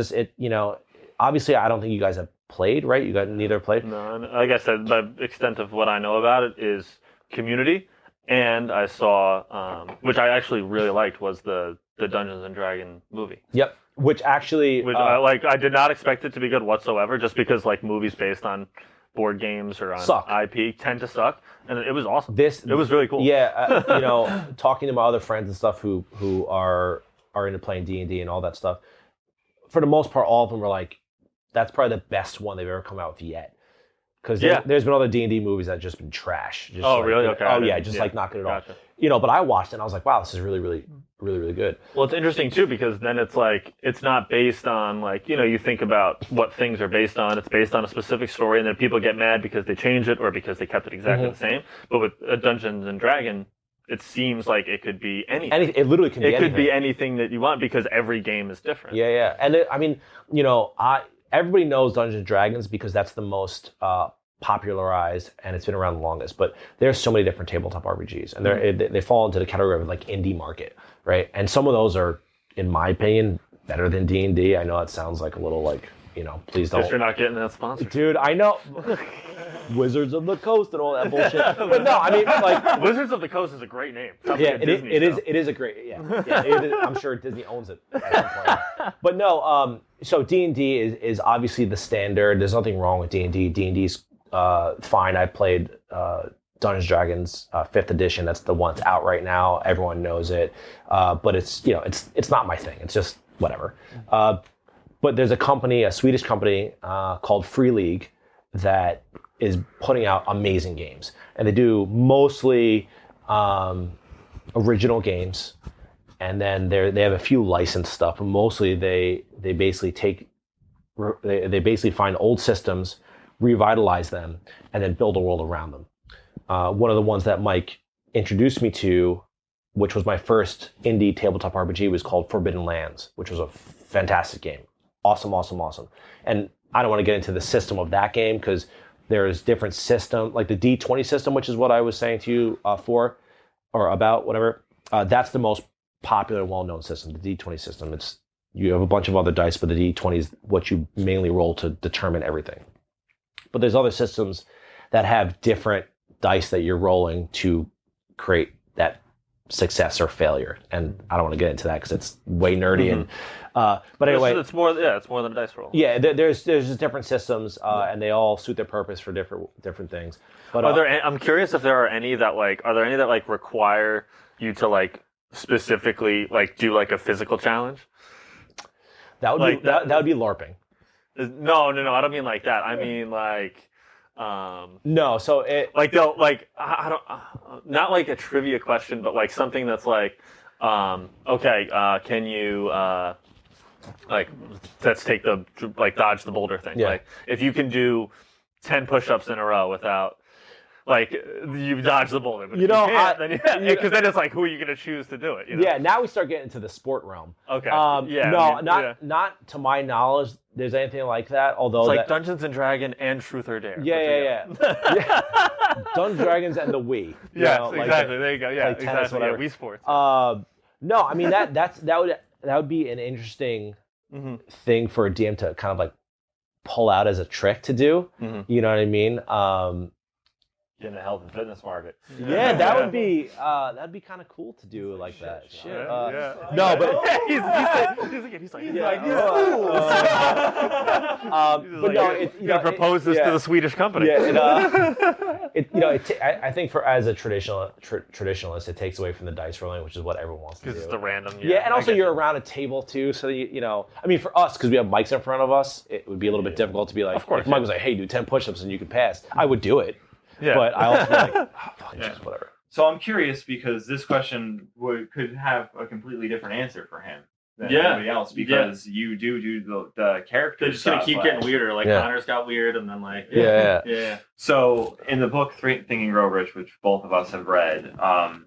Obviously I don't think you guys have played, right? You guys neither played. No, like I said, the extent of what I know about it is Community. And I saw, which I actually really liked, was the Dungeons and Dragon movie. Yep. Which actually, I did not expect it to be good whatsoever, just because like movies based on board games or on IP tend to suck, and it was awesome. It was really cool. Yeah, talking to my other friends and stuff who are into playing D&D and all that stuff. For the most part, all of them were like, that's probably the best one they've ever come out with yet. Because there's been other D&D movies that have just been trash. Really? Okay. Like not good at all. But I watched it and I was like, wow, this is really, really, really, really good. Well, it's interesting too, because then it's like, it's not based on like, you think about what things are based on. It's based on a specific story, and then people get mad because they change it or because they kept it exactly the same. But with Dungeons and Dragon, it seems like it could be anything. It literally can be anything. It could be anything that you want, because every game is different. Yeah. And everybody knows Dungeons and Dragons because that's the most popularized and it's been around the longest. But there's so many different tabletop RPGs, and they fall into the category of like indie market, right? And some of those are, in my opinion, better than D&D. I know it sounds like a little like, please don't. Because you're not getting that sponsor. Dude, I know. Wizards of the Coast and all that bullshit. But no, I mean, like Wizards of the Coast is a great name. It is a great. I'm sure Disney owns it at some point. But no, so D&D is obviously the standard. There's nothing wrong with D&D. D&D's fine. I played Dungeons & Dragons 5th edition. That's the one that's out right now. Everyone knows it. But it's not my thing. It's just whatever. But there's a Swedish company called Free League that is putting out amazing games, and they do mostly original games, and then they have a few licensed stuff. But mostly they basically they basically find old systems, revitalize them, and then build a world around them. One of the ones that Mike introduced me to, which was my first indie tabletop RPG, was called Forbidden Lands, which was a fantastic game. Awesome. And I don't want to get into the system of that game because there's different system, like the D20 system, which is what I was saying to you about, whatever. That's the most popular, well-known system, the D20 system. You have a bunch of other dice, but the D20 is what you mainly roll to determine everything. But there's other systems that have different dice that you're rolling to create that success or failure, and I don't want to get into that because it's way nerdy. And but anyway, it's more than a dice roll. Yeah, there's just different systems, and they all suit their purpose for different things. But I'm curious if there are any that require you to specifically do a physical challenge. That would be LARPing. No, I don't mean like that. I mean no, so it they'll I don't not like a trivia question, but something that's can you let's take the dodge the boulder thing. Yeah. If you can do 10 push-ups in a row without you dodge the boulder, but because then it's who are you going to choose to do it? Yeah, now we start getting into the sport realm. Okay. Not to my knowledge there's anything like that. Although it's Dungeons and Dragons and Truth or Dare. Yeah. Dungeons and Dragons and the Wii. Yes, exactly. There you go. Yeah, like tennis, exactly. whatever. Yeah, Wii Sports. No, I mean that would be an interesting thing for a DM to kind of pull out as a trick to do. Mm-hmm. You know what I mean? In the health and fitness market. Yeah, that'd be kind of cool to do like that. Shit. No, but he's like, but no, you gotta propose this to the Swedish company. Yeah, I think as a traditionalist, it takes away from the dice rolling, which is what everyone wants to do. Because it's the random. Yeah, and also you're around a table too, so I mean, for us, because we have mics in front of us, it would be a little bit difficult to be like, of course, if Mike was like, hey, do 10 push-ups and you can pass, I would do it. Yeah. But I also feel like, just whatever. So I'm curious because this question could have a completely different answer for him than anybody else because you do the character. They're just gonna keep getting weirder. Like Connor's got weird, and then like yeah. So in the book Think and Grow Rich, which both of us have read,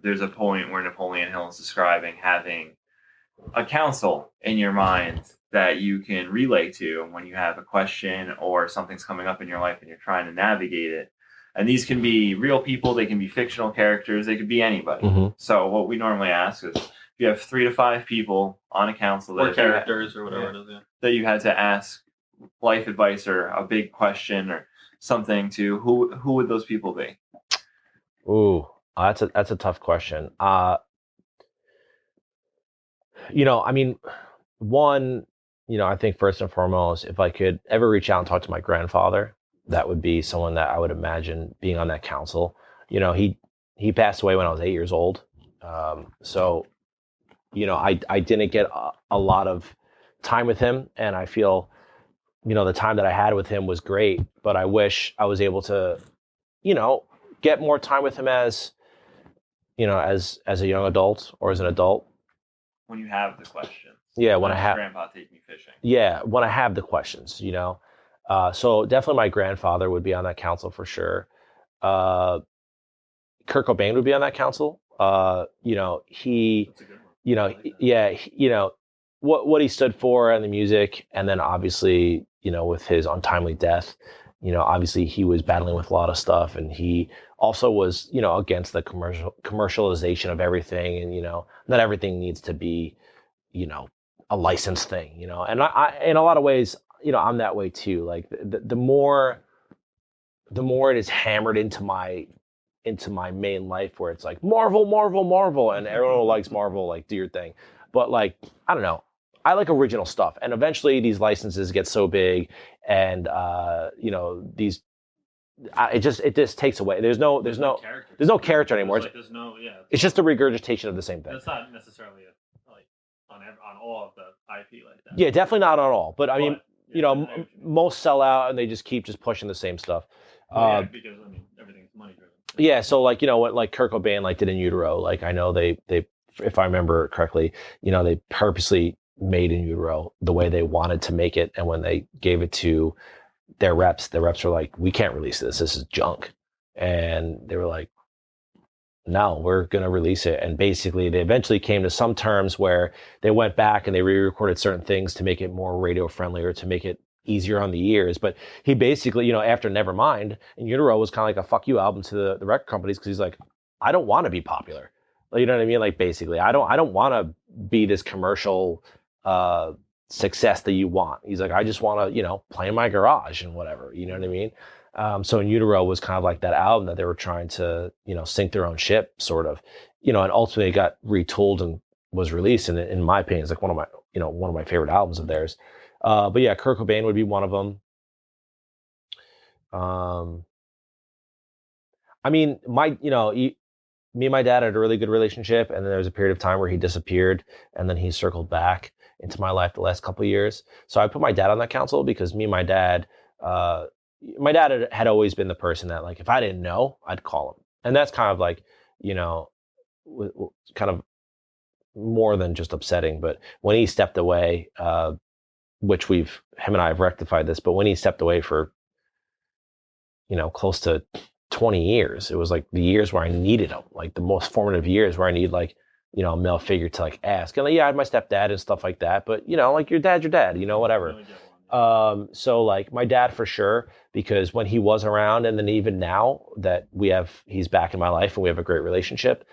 there's a point where Napoleon Hill is describing having a council in your mind that you can relay to when you have a question or something's coming up in your life and you're trying to navigate it. And these can be real people, they can be fictional characters, they could be anybody. Mm-hmm. So what we normally ask is if you have 3 to 5 people on a council or characters or whatever it is, that you had to ask life advice or a big question or something to, who would those people be? Ooh, that's a tough question. I mean, one, I think first and foremost, if I could ever reach out and talk to my grandfather, that would be someone that I would imagine being on that council. He passed away when I was 8 years old. So, I didn't get a lot of time with him, and I feel, the time that I had with him was great, but I wish I was able to, get more time with him as a young adult or as an adult. When you have the questions. Yeah, when I have Grandpa take me fishing. Yeah, when I have the questions, So definitely my grandfather would be on that council for sure. Kurt Cobain would be on that council. He, That's a good one. What he stood for and the music, and then obviously, with his untimely death, obviously he was battling with a lot of stuff, and he also was, against the commercialization of everything, and not everything needs to be, a licensed thing, and I in a lot of ways, I'm that way too. Like the more it is hammered into my main life, where it's like Marvel, and everyone likes Marvel, like do your thing. But like, I don't know, I like original stuff, and eventually these licenses get so big, and it just takes away. There's no character anymore. Like, it's just a regurgitation of the same thing. That's not necessarily on all of the IP like that. Yeah, definitely not on all. But I mean, most sell out and they just keep pushing the same stuff. Because everything's money driven. Yeah, so like what like Kurt Cobain did In Utero. Like I know they if I remember correctly, they purposely made In Utero the way they wanted to make it, and when they gave it to their reps were like, we can't release this. This is junk, and they were like, no, we're going to release it. And basically they eventually came to some terms where they went back and they re-recorded certain things to make it more radio friendly or to make it easier on the ears. But he basically, after Nevermind, In Utero was kind of like a fuck you album to the record companies, because he's like, I don't want to be popular. Like, you know what I mean? Like basically, I don't want to be this commercial success that you want. He's like, I just want to, play in my garage and whatever. You know what I mean? So In Utero was kind of like that album that they were trying to, sink their own ship, sort of, and ultimately it got retooled and was released. And in my opinion, it's like one of my favorite albums of theirs. But yeah, Kurt Cobain would be one of them. I mean, me and my dad had a really good relationship, and then there was a period of time where he disappeared, and then he circled back into my life the last couple of years. So I put my dad on that council because me and my dad had always been the person that, like, if I didn't know, I'd call him. And that's kind of like, kind of more than just upsetting. But when he stepped away, which him and I have rectified this, but when he stepped away for, close to 20 years, it was like the years where I needed him, like the most formative years where I need, like, a male figure to, like, ask. And like, yeah, I had my stepdad and stuff like that, but, like, your dad's your dad, whatever. So like my dad for sure, because when he was around, and then even now that he's back in my life and we have a great relationship,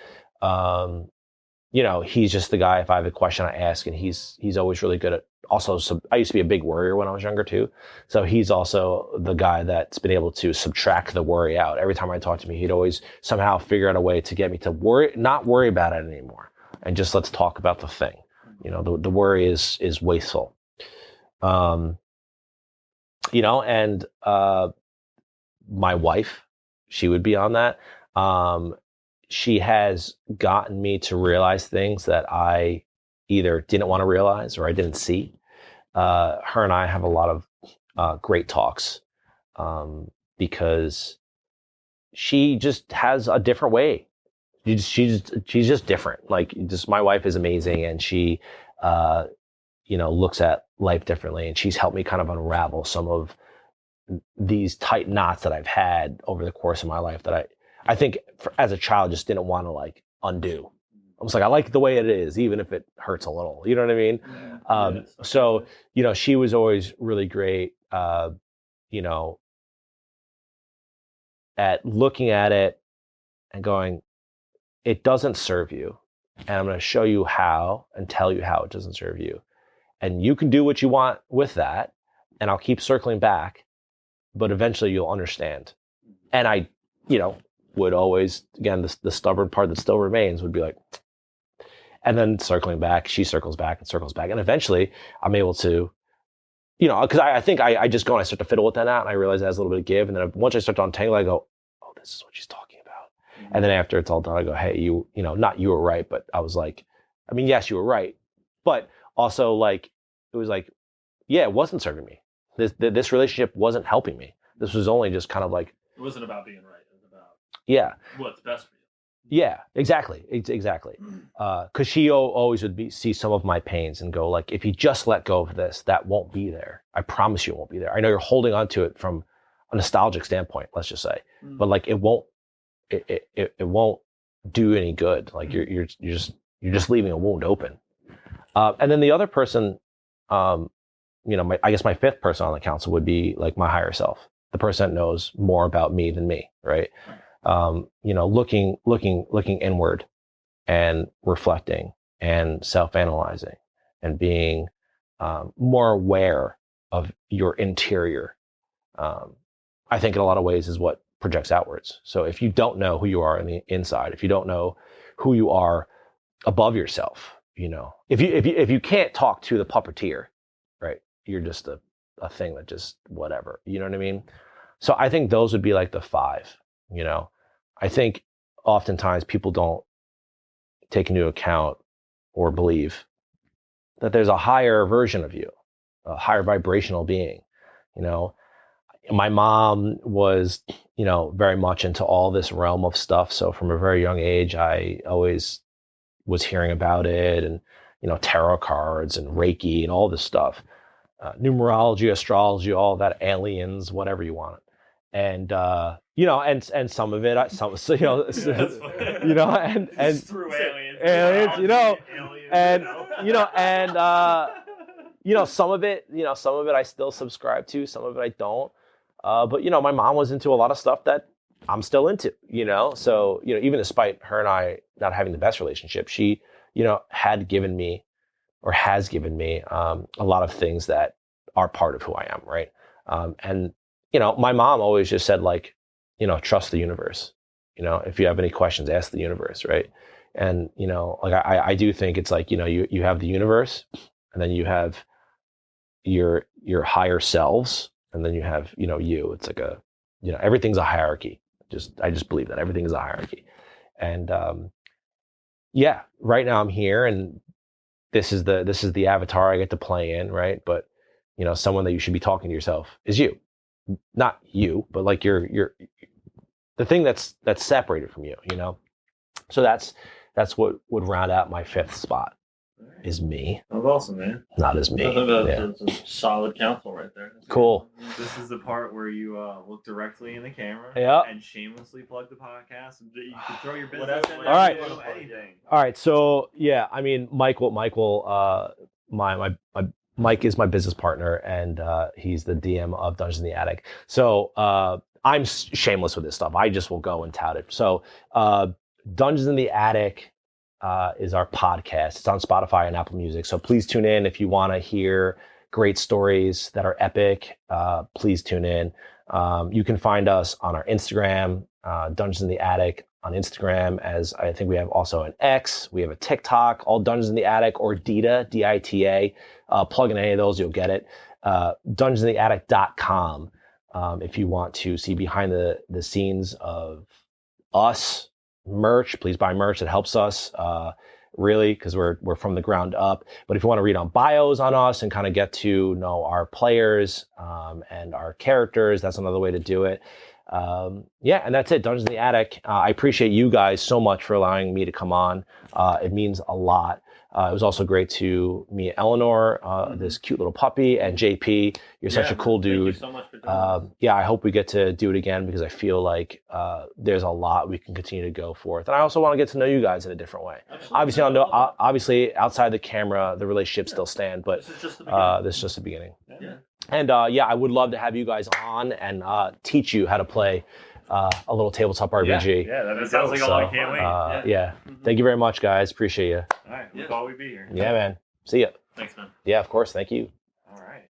he's just the guy, if I have a question, I ask, and he's always really good at also, I used to be a big worrier when I was younger too. So he's also the guy that's been able to subtract the worry out. Every time I talk to me, he'd always somehow figure out a way to get me to not worry about it anymore. And just let's talk about the thing. You know, the worry is wasteful. And my wife, she would be on that. She has gotten me to realize things that I either didn't want to realize or I didn't see. Her and I have a lot of great talks because she just has a different way. She's just different. Like, just my wife is amazing, and she, looks at life differently, and she's helped me kind of unravel some of these tight knots that I've had over the course of my life that I think as a child just didn't want to like undo. I was like, I like the way it is, even if it hurts a little. You know what I mean? Yeah. So, she was always really great, at looking at it and going, it doesn't serve you. And I'm going to show you how and tell you how it doesn't serve you. And you can do what you want with that. And I'll keep circling back, but eventually you'll understand. And I, would always, again, the stubborn part that still remains would be like, and then circling back, she circles back and circles back. And eventually I'm able to, because I think I just go and I start to fiddle with that out, and I realize it has a little bit of give. And then once I start to untangle, I go, oh, this is what she's talking about. Mm-hmm. And then after it's all done, I go, hey, not you were right, but I was like, I mean, yes, you were right. But also, like, it was like, yeah, it wasn't serving me. This relationship wasn't helping me. This was only just kind of like, it wasn't about being right. It was about what's best for you. Yeah, exactly. Because she always would see some of my pains and go like, if you just let go of this, that won't be there. I promise you it won't be there. I know you're holding on to it from a nostalgic standpoint, let's just say, but like it won't do any good. Like you're just leaving a wound open. And then the other person, I guess my fifth person on the council would be like my higher self, the person that knows more about me than me, right? Looking inward and reflecting and self-analyzing and being more aware of your interior, I think in a lot of ways is what projects outwards. So if you don't know who you are on the inside, if you don't know who you are above yourself, if you can't talk to the puppeteer, right, you're just a thing that just whatever, you know what I mean? So I think those would be like the five. I think oftentimes people don't take into account or believe that there's a higher version of you, a higher vibrational being. My mom was, very much into all this realm of stuff. So from a very young age, I always was hearing about it, and, tarot cards and Reiki and all this stuff, numerology, astrology, all that, aliens, whatever you want. And, and some of it, and through aliens, some of it I still subscribe to, some of it I don't. But my mom was into a lot of stuff that I'm still into, so, even despite her and I not having the best relationship, she, has given me a lot of things that are part of who I am. Right. And, my mom always just said, like, trust the universe. If you have any questions, ask the universe, right? And, like I do think it's like, you have the universe, and then you have your higher selves, and then you have, you. It's like everything's a hierarchy. I just believe that everything is a hierarchy. And right now I'm here, and this is the avatar I get to play in, right? But, someone that you should be talking to yourself is you. Not you, but like you're the thing that's separated from you, So that's what would round out my fifth spot, is me. That's awesome, man. Not as me. That's a solid counsel right there. That's cool. Good. This is the part where you look directly in the camera, and shamelessly plug the podcast. You can throw your business in. All right. Anything. All right. So I mean, Michael, my Mike is my business partner, and he's the DM of Dungeons in the Attic. So I'm shameless with this stuff. I just will go and tout it. So Dungeons in the Attic is our podcast. It's on Spotify and Apple Music. So please tune in if you want to hear great stories that are epic. Please tune in. You can find us on our Instagram, Dungeons in the Attic on Instagram, as I think we have also an X. We have a TikTok, all Dungeons in the Attic, or DITA, DITA. Plug in any of those, you'll get it. DungeonsInTheAttic.com if you want to see behind the scenes of us. Merch, please buy merch. It helps us really, because we're from the ground up. But if you want to read on bios on us and kind of get to know our players and our characters, that's another way to do it. Yeah, and that's it. Dungeons in the Attic. I appreciate you guys so much for allowing me to come on. It means a lot. It was also great to meet Eleanor, this cute little puppy, and JP. You're such a cool dude. Thank you so much for doing Yeah, I hope we get to do it again, because I feel like there's a lot we can continue to go forth. And I also want to get to know you guys in a different way. Obviously, obviously outside the camera, the relationships still stand, but this is just the beginning. Yeah. And yeah, I would love to have you guys on and teach you how to play a little tabletop RPG. Yeah, that sounds like a lot. I can't wait. Yeah. Thank you very much, guys. Appreciate you. All right, we thought we'd be here. Yeah, man. See ya. Thanks, man. Yeah, of course. Thank you. All right.